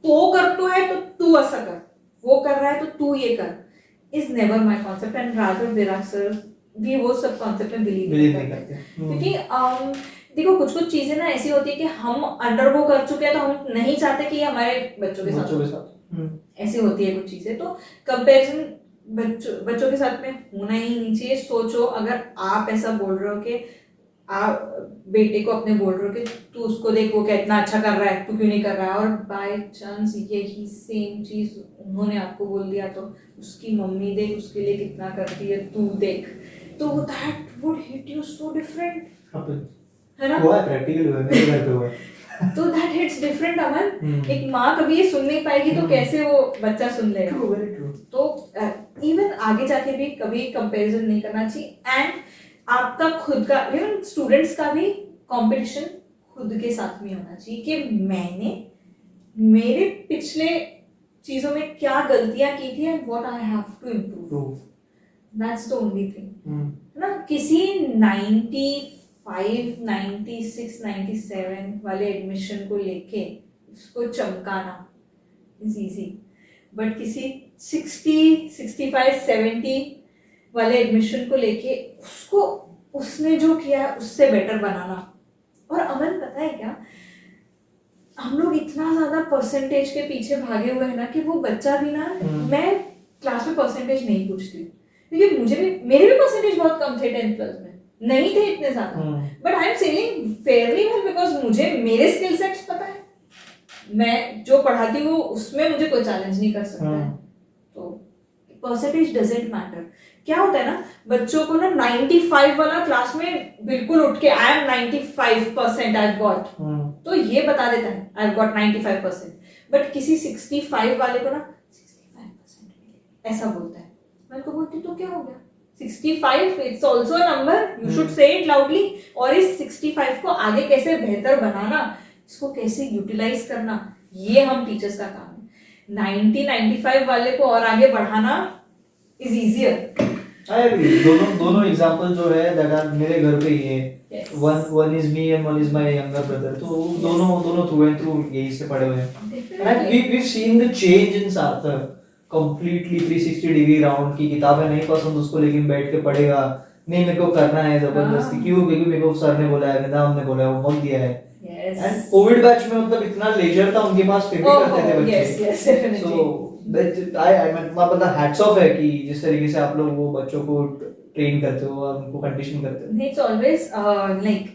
तो कर तो है तो तू ऐसा कर, वो कर रहा है तो तू ये कर. is never my concept and rather Virat sir भी वो सब concept में believe नहीं करते. क्योंकि देखो कुछ चीजें ना ऐसी होती है कि हम अंडरगो कर चुके हैं तो हम नहीं चाहते कि हमारे बच्चों के साथ ऐसी होती है कुछ चीजें. तो कंपैरिजन बच्चों के साथ में होना ही नहीं चाहिए. सोचो अगर आप ऐसा बोल रहे हो कि आप बेटे को अपने बोल रहे हो कि तू उसको देख वो कितना अच्छा कर रहा है, तू क्यों नहीं कर रहा है, और बाय चांस यही सेम चीज उन्होंने आपको बोल दिया तो उसकी मम्मी देख उसके लिए कितना करती है, तू देख, तो that would hit you so different. है ना? हुआ प्रैक्टिकल हुआ मेरे घर पे हुआ. तो दैट हिट्स डिफरेंट. अमन एक माँ कभी ये सुन नहीं पाएगी तो कैसे वो बच्चा सुन लेगा. तो इवन आगे जाके भी कभी कंपैरिजन नहीं करना चाहिए. एंड आपका खुद का इवन स्टूडेंट्स का भी कंपटीशन खुद के साथ में होना चाहिए कि मैंने मेरे पिछले चीजों में क्या गलतियां की थी and what I have to improve. That's the only thing. है ना? किसी 95, 96, 97 वाले एडमिशन को लेके उसको चमकाना इज इजी, बट किसी 60, 65, 70 वाले एडमिशन को लेके उसको उसने जो किया है उससे बेटर बनाना। और अमन पता है क्या, हम लोग इतना ज्यादा परसेंटेज के पीछे भागे हुए हैं ना कि वो बच्चा भी ना, मैं क्लास में परसेंटेज नहीं पूछती क्योंकि मुझे भी, मेरे भी परसेंटेज बहुत कम थे 10th क्लास में, नहीं थे इतने ज्यादा, but I am selling fairly well because मुझे मेरे स्किल सेट्स पता है, मैं जो पढ़ाती हूँ उसमें मुझे कोई चैलेंज नहीं कर सकता है। तो परसेंटेज डजंट मैटर। क्या होता है ना, बच्चों को ना 95 वाला क्लास में बिल्कुल उठ के आई एम 95% आई गॉट, तो ये बता देता है आई गॉट 95%, बट किसी 65 वाले को ना 65% ऐसा बोलता है। मैं तो बोलती तो क्या हो गया, 65 it's also a number, you should say it loudly. और इस 65 को आगे कैसे बेहतर बनाना, इसको कैसे यूटिलाइज करना, ये हम टीचर्स का काम है। 90-95 वाले को और आगे बढ़ाना इज इजियर। दोनों एग्जांपल जो है दैट आर मेरे घर पे ही है। Yes. One is me and one is my younger brother, तो दोनों थ्रू एंड थ्रू यही से पढ़े हुए हैं। And we seen the change in Sarthak completely 360 degree round की। किताबें नहीं पसंद उसको, लेकिन बैठ के पढ़ेगा, नहीं मेरे को करना है जबरदस्ती, क्यों, क्योंकि मेरे को सर ने बोला है, मैडम ने बोला है, होमवर्क दिया है। एंड कोविड बैच में मतलब इतना लेजर था उनके पास, फिर भी करते थे बच्चे। Yes yes definitely. So I मतलब हैट्स ऑफ है कि जिस तरीके से आप लोग वो बच्चों को ट्रेन करते हो और उनको कंडीशन करते हो। इट्स ऑलवेज लाइक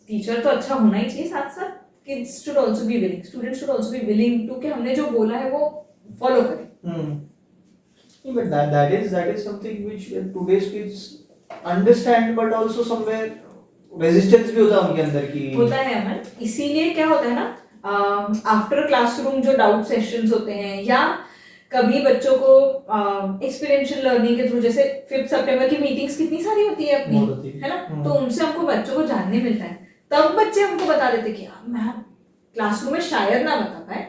टीचर तो अच्छा होना ही चाहिए, साथ साथ kids should also be willing, students should also be willing to कि हमने जो बोला है वो फॉलो करें। But that is something which today's kids understand, but also somewhere resistance भी होता है उनके अंदर की। होता है अमन, इसीलिए क्या होता है ना, आफ्टर क्लासरूम जो डाउट सेशंस होते हैं, या कभी बच्चों को एक्सपीरियंशियल लर्निंग के थ्रू, जैसे 5 सितंबर की मीटिंग्स कितनी सारी होती है अपनी, है ना, तो उनसे हमको बच्चों को जानने मिलता है। तब बच्चे हमको बता देते कि मैम क्लासरूम में शायद ना बता पाए,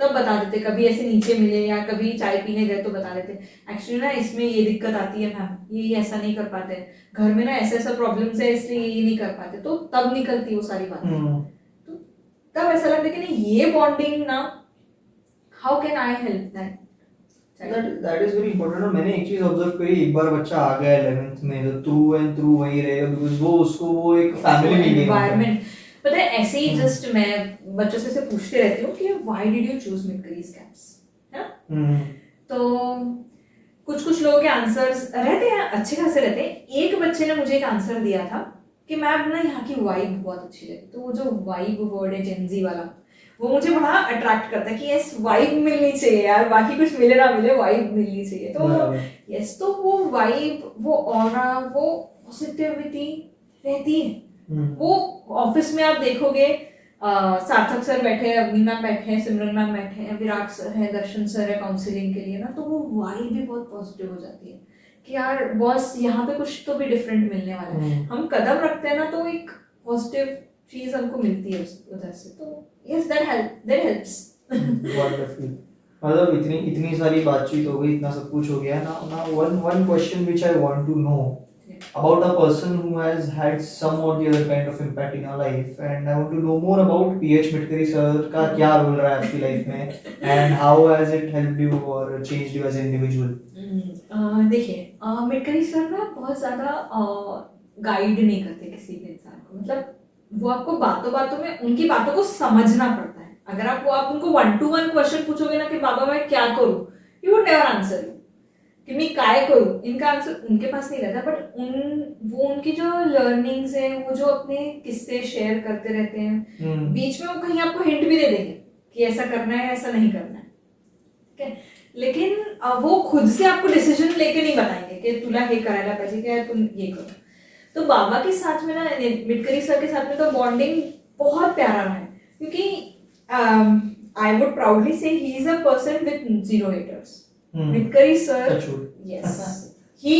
तब बता देते, कभी ऐसे नीचे मिले या कभी चाय पीने गए तो बता देते, एक्चुअली ना इसमें ये दिक्कत आती है मैम, ये ऐसा नहीं कर पाते, घर में ना ऐसा प्रॉब्लम्स है इसलिए ये नहीं कर पाते, तो तब निकलती वो सारी बातें। तो तब ऐसा लगता है कि नहीं ये बॉन्डिंग ना, how can I help that, that is very important। और मैंने एक चीज ऑब्जर्व करी, एक बार बच्चा आ गया 11th में तो थ्रू एंड थ्रू वही रहेगा, बिकॉज़ वो उसको वो एक फैमिली मिल गई, एनवायरनमेंट। पता है ऐसे ही जस्ट मैं बच्चों से पूछते रहती हूँ कि व्हाई डिड यू चूज मिडकरीज कैंप्स, है ना, तो कुछ लोगों के आंसर्स रहते हैं अच्छे खासे रहते हैं। एक बच्चे ने मुझे एक आंसर दिया था कि मैम ना यहाँ की वाइब बहुत अच्छी लगी, तो वो जो वाइब वर्ड है जेनजी वाला, वो मुझे बड़ा अट्रैक्ट करता है कि यस वाइब मिलनी चाहिए यार, बाकी कुछ मिले ना मिले वाइब मिलनी चाहिए। तो यस, तो वो वाइब, वो ऑरा, वो पॉजिटिविटी रहती है। वो ऑफिस में आप देखोगे, सार्थक सर बैठे हैं, अवनी मैम बैठे हैं, सिमरन मैम बैठे हैं, विराट सर है, दर्शन सर है काउंसलिंग के लिए ना, तो वो वाइब भी बहुत पॉजिटिव हो जाती है कि यार बॉस यहाँ पे कुछ तो भी डिफरेंट मिलने वाला है। हम कदम रखते हैं ना तो एक पॉजिटिव चीज हमको मिलती है उधर से, तो यस दैट हेल्प्स। वंडरफुल। मतलब इतनी सारी बातचीत हो गई, इतना सब कुछ हो गया ना। One question which I want to know about a person who has had some or the other kind of impact in our life, and I want to know more about PH Midkari sir का क्या रोल रहा है आपकी लाइफ में, and how has it helped you or changed you as an individual? देखिए मिडकरी सर ना बहुत ज्यादा गाइड नहीं करते किसी भी इंसान को, मतलब वो आपको बातों बातों में उनकी बातों को समझना पड़ता है। अगर आप उनको 1-to-1 क्वेश्चन पूछोगे ना कि बाबा मैं क्या करूं, you would never answer you कि मैं काय करूं, इनका आंसर उनके पास नहीं रहता। बट वो उनकी जो लर्निंग्स है, वो जो अपने किस्से शेयर करते रहते हैं, बीच में वो कहीं आपको हिंट भी दे देंगे कि ऐसा करना है ऐसा नहीं करना है, ठीक है, लेकिन वो खुद से आपको डिसीजन लेके नहीं बताएंगे कि तुला हे करायला पाहिजे क्या तुम ये करो। तो बाबा के साथ में ना, मिडकरी सर के साथ में तो बॉन्डिंग बहुत प्यारा रहा है, क्योंकि आई would proudly say he is a person with 0 haters। मिडकरी सर, यस ही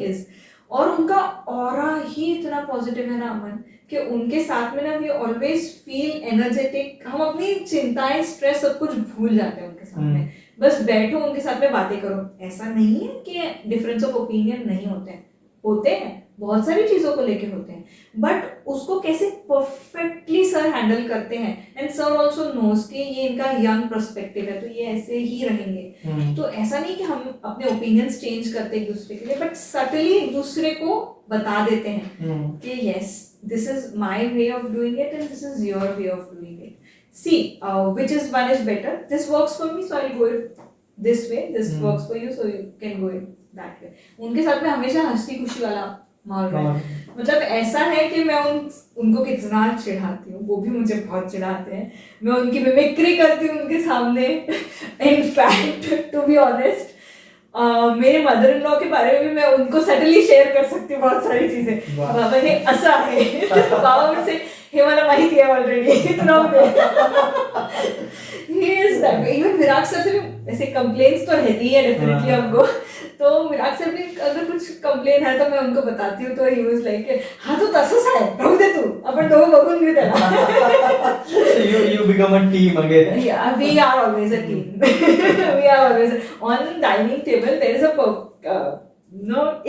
इज, और उनका ऑरा ही इतना पॉजिटिव है ना अमन, कि उनके साथ में ना वी ऑलवेज फील एनर्जेटिक। हम अपनी चिंताएं, स्ट्रेस सब कुछ भूल जाते हैं उनके साथ में, बस बैठो उनके साथ में बातें करो। ऐसा नहीं है कि डिफरेंस ऑफ ओपिनियन नहीं होते हैं, बहुत सारी चीजों को लेके होते हैं, बट उसको कैसे परफेक्टली सर हैंडल करते हैं, एंड सर ऑल्सो नोज कि ये इनका यंग पर्सपेक्टिव है तो ये ऐसे ही रहेंगे। तो ऐसा नहीं कि हम अपने ओपिनियंस चेंज करते एक दूसरे के लिए, बट सटली एक दूसरे को बता देते हैं कि yes this is my way of doing it and this is your way of doing it, see which is one is better, this works for me so I go it this way, this works for you so you can go it that way. उनके साथ में हमेशा हंसी खुशी वाला माहौल रहा है, मतलब ऐसा है कि मैं उनको कितना चिढ़ाती हूँ, वो भी मुझे बहुत चिढ़ाते हैं, मैं उनकी मिमिक्री करती हूँ उनके सामने। इनफैक्ट टू बी ऑनेस्ट मेरे मदर इन लॉ के बारे में भी मैं उनको सडनली शेअर कर सकती हूँ बहुत सारी चीजें, बाबा हे असं आहे, बाबा मुझसे हे मला माहिती आहे ऑलरेडी, इवन विराट सर से भी ऐसे कंप्लेन्स तो रहती है डेफिनेटली हमको, तो विराट सर भी अगर कुछ कंप्लेन है तो मैं उनको बताती हूँ, तो ही वाज लाइक हाँ तो तसंच आहे, राहू दे तू, आपण दोघं बघून घेऊ त्याला। you become a team again. Yeah, we are always a team. We are always on dining table. There is a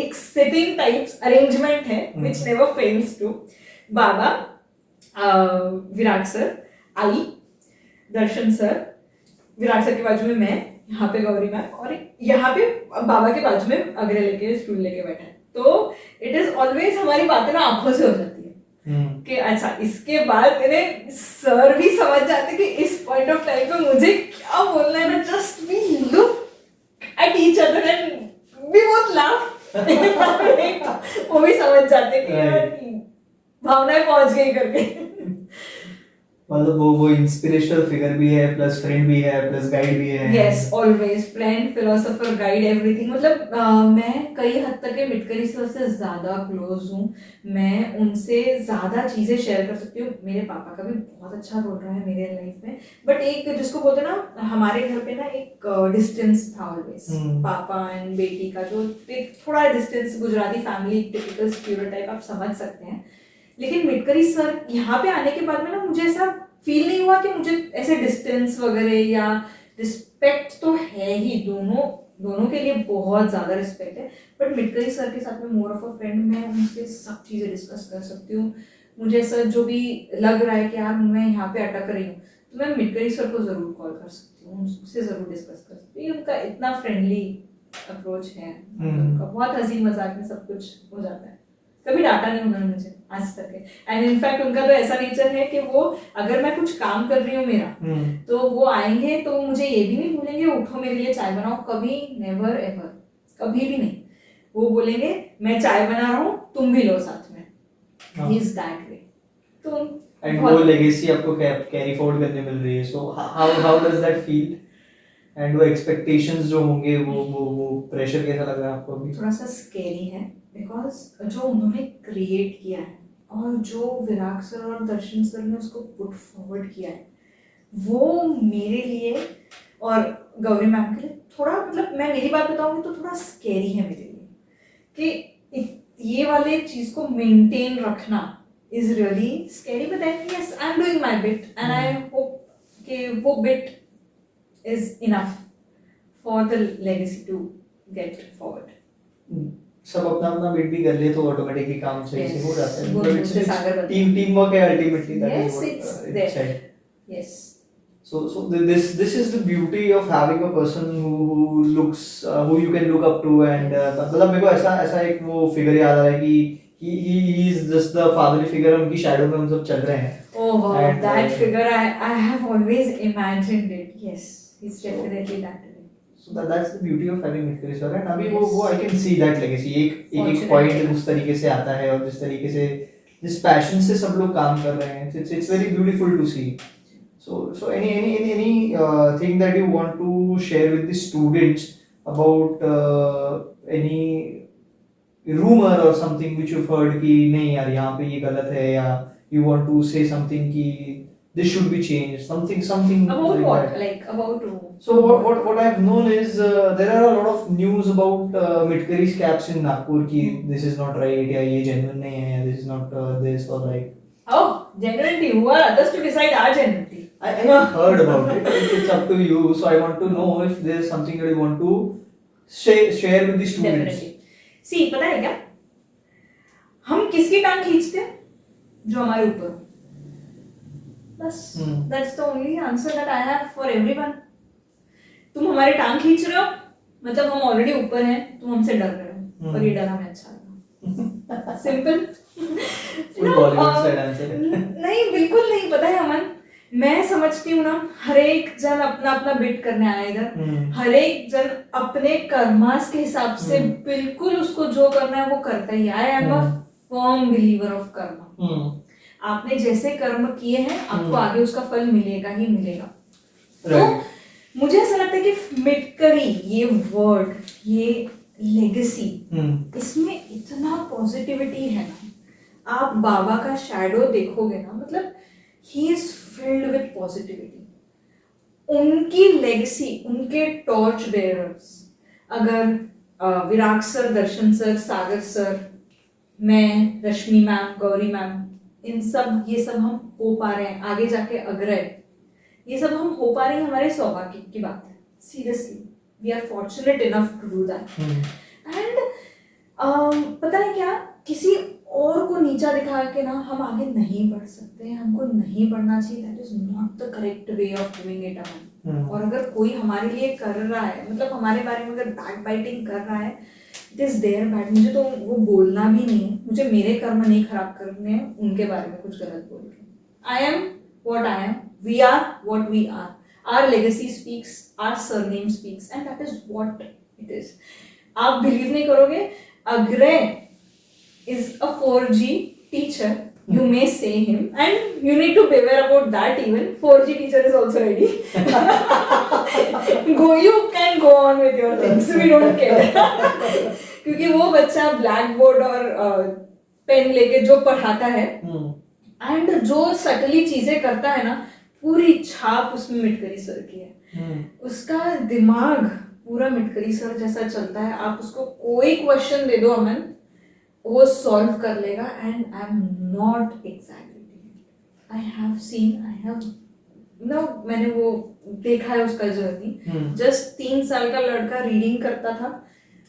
एक sitting types arrangement है which never fails to. Baba, Virat sir, I, Darshan sir, Virat sir के बाजू में मैं, यहाँ पे गौरी मैम, और यहाँ पे बाबा के बाजू में अग्रे लेके स्टूल लेके बैठा है, तो इट इज ऑलवेज हमारी बातें ना आंखों से हो जाती है कि अच्छा इसके बाद मेरे सर भी समझ जाते कि इस पॉइंट ऑफ टाइम पे मुझे क्या बोलना है ना, just we look at each other and we both laugh. वो भी समझ जाते कि यार भावनाएं पहुंच गई करके। मतलब वो इंस्पिरेशनल फिगर भी है, प्लस फ्रेंड भी है, प्लस गाइड भी है। Yes always friend, philosopher, guide, everything. मतलब मैं कई हद तक मिटकरी सर से ज्यादा क्लोज हूँ, मैं उनसे ज्यादा चीजें शेयर कर सकती हूँ। मेरे पापा का भी बहुत अच्छा रोल रहा है मेरे लाइफ में, बट एक जिसको बोलते हैं ना, हमारे घर पे ना एक डिस्टेंस था ऑलवेज, पापा एंड बेटी का जो एक थोड़ा distance, Gujarati family typical stereotype आप समझ सकते हैं। लेकिन मिटकरी सर यहाँ पे आने के बाद में ना मुझे ऐसा फील नहीं हुआ कि मुझे ऐसे डिस्टेंस वगैरह, या रिस्पेक्ट तो है ही, दोनों के लिए बहुत ज्यादा रिस्पेक्ट है, बट मिटकरी सर के साथ में मोर ऑफ अ फ्रेंड, मैं उनसे सब चीजें डिस्कस कर सकती हूँ। मुझे ऐसा जो भी लग रहा है कि यार मैं यहाँ पे अटक रही हूँ, तो मैं मिटकरी सर को जरूर कॉल कर सकती हूँ, उससे जरूर डिस्कस कर सकती हूँ। उनका इतना फ्रेंडली अप्रोच है, उनका बहुत हंसी मजाक में सब कुछ हो जाता है, कभी डांटा नहीं उन्होंने मुझे आज तक है। एंड इनफैक्ट उनका तो ऐसा नेचर है कि वो अगर मैं कुछ काम कर रही हूँ मेरा, तो वो आएंगे तो मुझे ये भी नहीं बोलेंगे उठो मेरे लिए चाय बनाओ, कभी नेवर एवर, कभी भी नहीं। वो बोलेंगे मैं चाय बना रहा हूँ तुम भी लो साथ में, ही इज दैट वे। तो एंड वो लेगेसी आपको कैरी फॉरवर्ड करने मिल रही है, so how does that feel? And वो एक्सपेक्टेशंस जो होंगे, वो प्रेशर कैसा लग रहा है आपको अभी? थोड़ा सा स्केरी है, बिकॉज जो उन्होंने क्रिएट किया है और जो विराट सर और दर्शन सर ने उसको पुट फॉरवर्ड किया है, वो मेरे लिए और गौरी मैम के लिए थोड़ा, मतलब मैं मेरी बात बताऊंगी तो थोड़ा स्केरी है मेरे लिए, कि ये वाले चीज को मेंटेन रखना is really scary. But then yes I am doing my bit and I hope कि वो bit is enough for the legacy to get forward. सब अपना अपना बिट भी कर ले तो ऑटोमेटिकली काम सही से हो जाता है। मतलब टीम वर्क है ultimately, that Yes, is it's what there. It's said. Yes. So this is the beauty of having a person who looks who you can look up to, and मतलब मेरे को ऐसा एक वो फिगर याद आ रहा है कि he is just the fatherly figure, उनकी शैडो में हम सब चल रहे हैं। Oh wow, And, that figure I have always imagined it. Yes, he's definitely that way. So that's the beauty of having Mitkari sir, and अभी Yes. वो I can see that legacy, एक Fortunately. पॉइंट उस तरीके से आता है, और जिस तरीके से जिस पैशन से सब लोग काम कर रहे हैं, it's very beautiful to see. So any thing that you want to share with the students about any rumor or something which you've heard कि नहीं यार यहाँ पे ये गलत है, या you want to say something कि this should be changed, something About like what? that. Like about who? So what I've known is there are a lot of news about Mitkari's caps in Nagpur कि this is not right, या ये genuine नहीं है, या this is not this, or like Oh, genuinity. Who are others to decide our genuinity? I heard about it. It's up to you. So I want to know if there's something that you want to share with the students. Definitely. See, पता है क्या? हम किसकी टांग खींचते हैं? जो हमारे ऊपर हो। बस that's the only answer that I have for everyone. तुम हमारी टांग खींच रहे हो, मतलब हम ऑलरेडी ऊपर हैं, तुम हमसे डर रहे हो, और ये डर हमें अच्छा लगा। Simple. Full Bollywood style answer. नहीं, बिल्कुल नहीं। पता है अमन, मैं समझती हूँ ना, हर एक जन अपना अपना बिट करने आया इधर। हर एक जन अपने कर्मास के हिसाब से बिल्कुल उसको जो करना है वो करता ही। I am a firm believer of karma. आपने जैसे कर्म किए हैं, आपको आगे उसका फल मिलेगा ही मिलेगा। तो मुझे ऐसा लगता है कि मिटकरी, ये वर्ड, ये लेगेसी, इसमें इतना पॉजिटिविटी है ना। आप बाबा का शैडो देखोगे ना, मतलब he is filled with positivity. उनकी लेगेसी, उनके टॉर्च बेयरर्स, अगर विराट सर, दर्शन सर, सागर सर, मैं, रश्मि मैम, गौरी मैम, इन सब, ये सब हम हो पा रहे हैं आगे जाके अग्रय, ये सब हम हो पा रहे हैं, हमारे सौभाग्य की बात है। Seriously, we are fortunate enough to do that. And पता है क्या, किसी और को नीचा दिखा के ना हम आगे नहीं बढ़ सकते, हमको नहीं बढ़ना चाहिए। That is not the correct way of doing it. और अगर कोई हमारे लिए कर रहा है, मतलब हमारे बारे में अगर बैक बाइटिंग कर रहा है, इट इज देयर बैड। मुझे तो वो बोलना भी नहीं है, मुझे मेरे कर्म नहीं खराब करने हैं उनके बारे में कुछ गलत बोल के। I am what I am, we are what we are, our legacy speaks, our surname speaks, and that is what it is. आप बिलीव नहीं करोगे, Agray is a 4G teacher. You may say him, and you need to beware about that. Even 4G teacher is also ready. You can go on with your things. We don't care. क्योंकि वो बच्चा ब्लैक बोर्ड और पेन लेके जो पढ़ाता है, एंड जो सटली चीजें करता है ना, पूरी छाप उसमें मिटकरी सर की है। उसका दिमाग पूरा मिटकरी सर जैसा चलता है। आप उसको कोई क्वेश्चन दे दो अमन, वो सॉल्व कर लेगा। And I am not exaggerating, I have seen, I have no, मैंने वो देखा है उसका जर्नी। जस्ट 3 साल का लड़का रीडिंग करता था,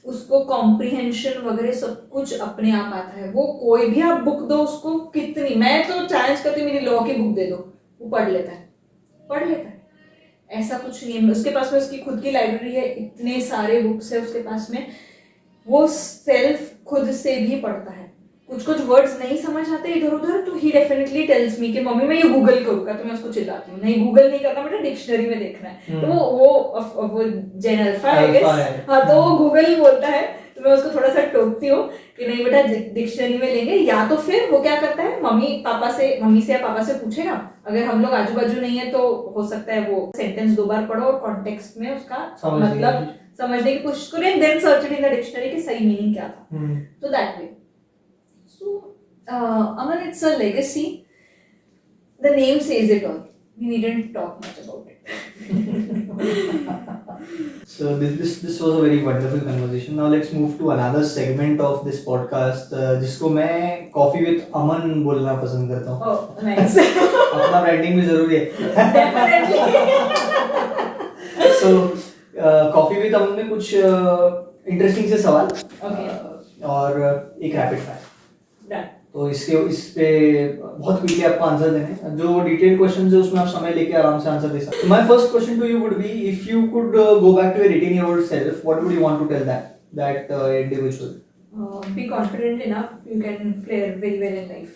उसको कॉम्प्रिहेंशन वगैरह सब कुछ अपने आप आता है। वो कोई भी आप बुक दो उसको, कितनी, मैं तो चैलेंज करती हूँ, मेरी लॉ की बुक दे दो, वो पढ़ लेता है। ऐसा कुछ नहीं है उसके पास में। उसकी खुद की लाइब्रेरी है, इतने सारे बुक्स है उसके पास में। वो सेल्फ खुद से भी पढ़ता है। कुछ वर्ड्स नहीं समझ आते इधर उधर, तो ही डेफिनेटली टेल्स मी कि मम्मी मैं ये गूगल करूंगा, तो मैं उसको चिल्लाती हूँ, नहीं गूगल नहीं करना बेटा, डिक्शनरी में देखना है। तो वो जेन अल्फा है, हाँ, तो वो गूगल ही बोलता है। तो मैं उसको थोड़ा सा टोकती हूँ कि नहीं बेटा डिक्शनरी में लेंगे, या तो फिर वो क्या करता है, मम्मी से या पापा से पूछेगा। अगर हम लोग आजू बाजू नहीं है तो हो सकता है वो सेंटेंस 2 बार पढ़ो और कॉन्टेक्स्ट में उसका मतलब समझने की कोशिश करें, then search it in the dictionary कि सही मीनिंग क्या था। तो that way. So Aman, it's a legacy, the name says it all, we needn't talk much about it. So this was a very wonderful conversation. Now let's move to another segment of this podcast, जिसको मैं कॉफी विद अमन बोलना पसंद करता हूँ। Oh, nice. अपना ब्रांडिंग भी जरूरी है। Definitely. So कॉफी विद अमन में कुछ इंटरेस्टिंग से सवाल और एक रैपिड फायर। तो इस पे बहुत क्विकली आपको आंसर देने हैं। जो डिटेल्ड क्वेश्चंस है उसमें आप समय लेके आराम से आंसर दे सकते हैं। My first question to you would be, if you could go back to your 18-year-old self, what would you want to tell that individual? Be confident enough, you can fare very well in life.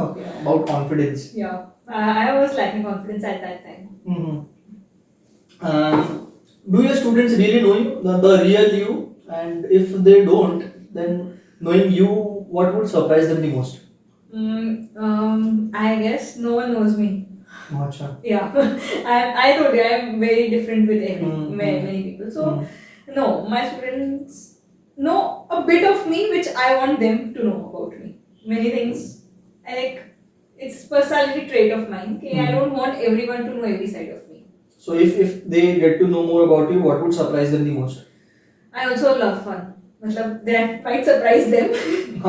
Okay, about confidence. Yeah, I was lacking confidence at that time. Do your students really know you, the real you? And if they don't, then knowing you, what would surprise them the most? I guess no one knows me. Achha. Yeah, I told you I am very different with many people. So no, my students know a bit of me which I want them to know about me. Many things, like it's personality trait of mine. Okay, I don't want everyone to know every side of me. So if they get to know more about you, what would surprise them the most? I also love fun. That might surprise them.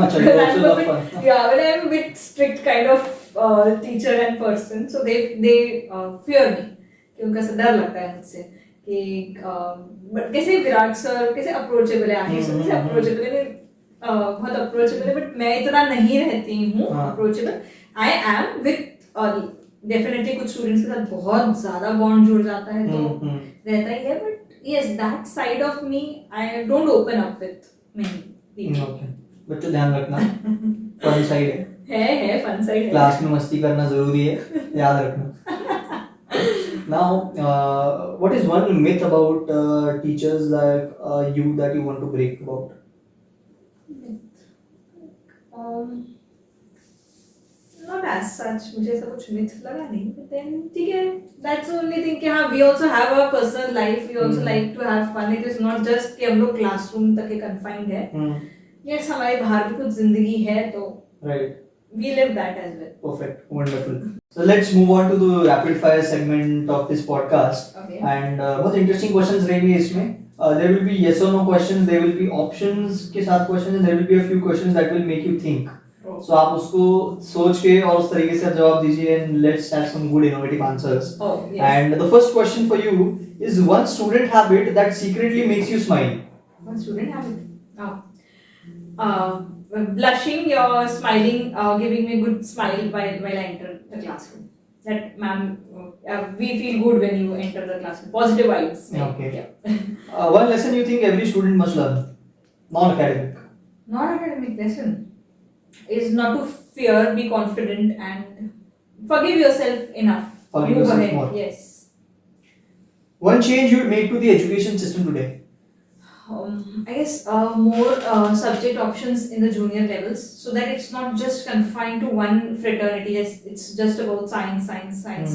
Achha, you also love fun. Yeah, but I'm a bit strict kind of teacher and person, so they fear me. कि उनका से डर लगता है मुझसे कि कैसे विराट सर कैसे अप्रोचेबल है, आगे से कैसे अप्रोचेबल है, बहुत अप्रोचेबल है, बट मैं इतना नहीं रहती हूँ approachable. I am with definitely कुछ स्टूडेंट्स के साथ बहुत ज्यादा बॉन्ड जुड़ जाता है तो रहता ही है, but yes that side of me I don't open up with many okay, बच्चों ध्यान रखना, फन साइड है फन साइड है. क्लास में मस्ती करना जरूरी है, याद रखना. Now, what is one myth about teachers like you that you want to break about? Not as such, मुझे ऐसा कुछ myth लगा नहीं, but then ठीक है, that's the only thing कि हाँ we also have a personal life, we also like to have fun. It is not just कि हम लोग classroom तक ही confined है. Yes, हमारे बाहर भी कुछ जिंदगी है तो Right. we live that as well. Perfect. Wonderful. So let's move on to the rapid fire segment of this podcast. Okay. And बहुत interesting questions रहेंगे इसमें. There will be yes or no questions. There will be options के साथ questions and there will be a few questions that will make you think. Oh. So आप उसको सोच के और उस तरीके से जवाब दीजिए and let's have some good innovative answers. Oh, yes. And the first question for you is one student habit that secretly makes you smile. One student habit. Blushing or smiling, giving me a good smile while I enter the classroom. That ma'am, we feel good when you enter the classroom. Positive vibes. Okay. Yeah. One lesson you think every student must learn, non-academic. Non-academic lesson is not to fear, be confident, and forgive yourself enough. Forgive Move yourself ahead. more. Yes. One change you would make to the education system today. I guess more subject options in the junior levels, so that it's not just confined to one fraternity. It's just about science.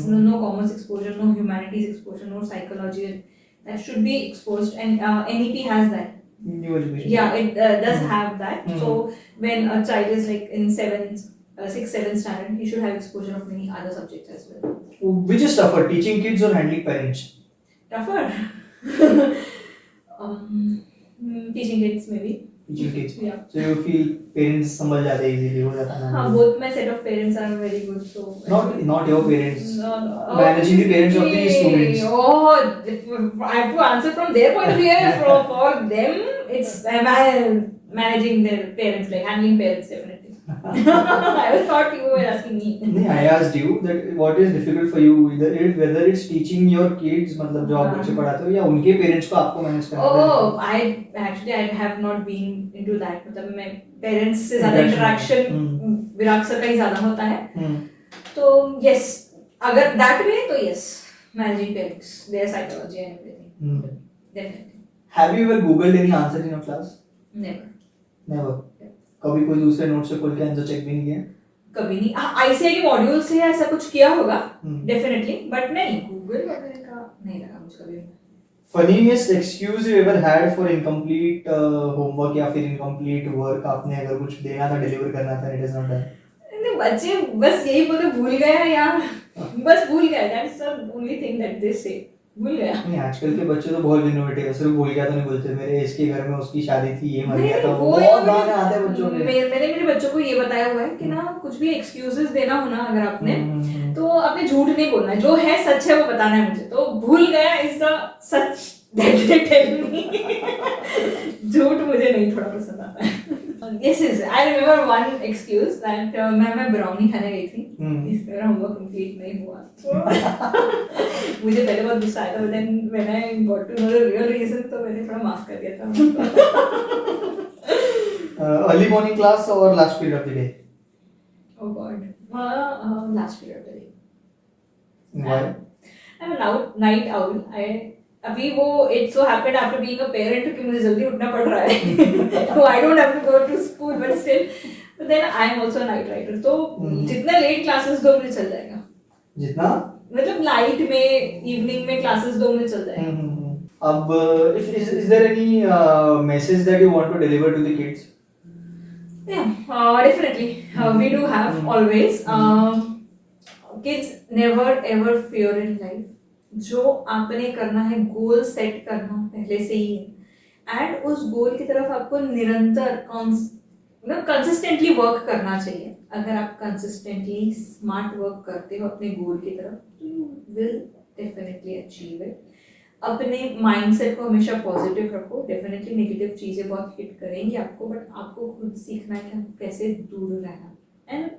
No commerce exposure, no humanities exposure, no psychology. That should be exposed, and NEP has that. New education. Yeah, it does have that. So when a child is like in 6th, 7th standard, he should have exposure of many other subjects as well. Which is tougher, teaching kids or handling parents? Tougher. Teaching kids maybe. Teaching kids. Yeah. So you feel parents संभल जाते easily हो जाता है ना? Both my set of parents are very good. So Not your parents. No. Managing the parents of the students. Oh, I have to answer from their point of view. For them, it's managing their parents, like handling parents definitely. I was thought you were asking me. नहीं, I asked you that what is difficult for you, whether it's teaching your kids, मतलब जो आप बच्चे पढ़ाते हो या उनके parents को आपको manage करना है. I have not been into that. मतलब मैं parents से ज़्यादा interaction विराग सर का ही ज़्यादा होता है. तो yes, अगर that way तो yes, managing parents, their psychology and everything. Definitely. Have you ever googled any answer in your class? Never. कभी कोई दूसरे नोट से खोल के आंसर चेक भी नहीं किया? कभी नहीं. ICIT मॉड्यूल से ऐसा कुछ किया होगा डेफिनेटली, बट नहीं गूगल वगैरह का नहीं लगा मुझे कभी. Funniest excuse you ever had for incomplete homework या फिर incomplete work, आपने अगर कुछ देना था, deliver करना था, it is not done. बच्चे बस यही बोले भूल गया या बस भूल गया. That's the only thing that they say. भूल गया. नहीं, आजकल के बच्चे तो बहुत इनोवेटिव है. सिर्फ भूल गया तो नहीं बोलते मेरे इसके घर में उसकी शादी थी, ये मर गया था. बहुत गाने आते हैं बच्चों के. मैंने मेरे बच्चों को ये बताया हुआ है कि ना कुछ भी एक्सक्यूजेस देना हो ना अगर आपने तो आपने झूठ नहीं बोलना है. जो है सच है वो बताना है मुझे. तो भूल गया is the such that they tell me. झूठ मुझे नहीं थोड़ा पसंद आता है. Yes, I remember one excuse that मैं ब्राउनी खाने गई थी. इस मेरा होमवर्क कंप्लीट नहीं हुआ. मुझे पहले बहुत गुस्सा आया था, but then when I got to know the real reason तो मैंने थोड़ा माफ कर दिया था. Early morning class or last period of the day? Oh God, last period of the day. Why? I'm a night owl. अभी वो it so happened after being a parent कि मुझे जल्दी उठना पड़ रहा है. So I don't have to go to school, but still. But then I am also a night rider. तो जितना late classes दो मुझे चल जाएगा. जितना? मतलब night में evening में classes दो मुझे चल जाएगा. अब is there any message that you want to deliver to the kids? Yeah, definitely. We do have always. Kids never ever fear in life. जो आपने करना है गोल सेट करना पहले से ही है एंड उस गोल की तरफ आपको निरंतर कंसिस्टेंटली वर्क करना चाहिए. अगर आप कंसिस्टेंटली स्मार्ट वर्क करते हो अपने गोल की तरफ तो you will definitely achieve it. अपने माइंडसेट को हमेशा पॉजिटिव रखो. डेफिनेटली नेगेटिव चीज़ें बहुत हिट करेंगी आपको, बट आपको खुद सीखना है कि आपको कैसे दूर रहना. एंड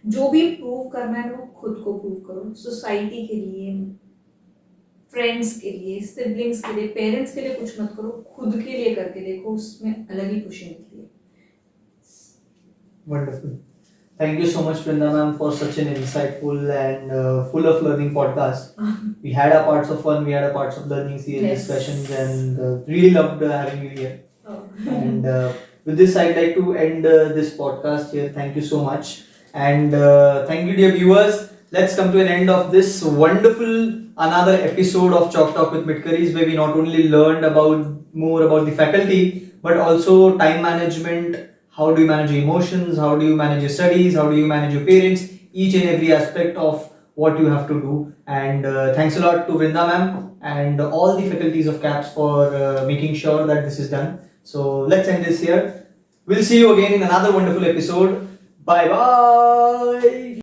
जो भी प्रूव करना है वो खुद को प्रूव करो, सोसाइटी के लिए, फ्रेंड्स के लिए, सिबलिंग्स के लिए, पेरेंट्स के लिए कुछ मत करो, खुद के लिए करके देखो, उसमें अलग ही खुशी मिलती है. Wonderful. Thank you so much, Vrinda ma'am, for such an insightful and full of learning podcast. We had our parts of fun, we had our parts of learning, serious Yes. discussions, and really loved having you here. Oh. And with this, I'd like to end this podcast here. Thank you so much. And thank you, dear viewers. Let's come to an end of this wonderful another episode of Chalk Talk with Midkaris, where we not only learned about more about the faculty, but also time management. How do you manage your emotions? How do you manage your studies? How do you manage your parents? Each and every aspect of what you have to do. And thanks a lot to Vrinda ma'am and all the faculties of CAPS for making sure that this is done. So let's end this here. We'll see you again in another wonderful episode. Bye bye.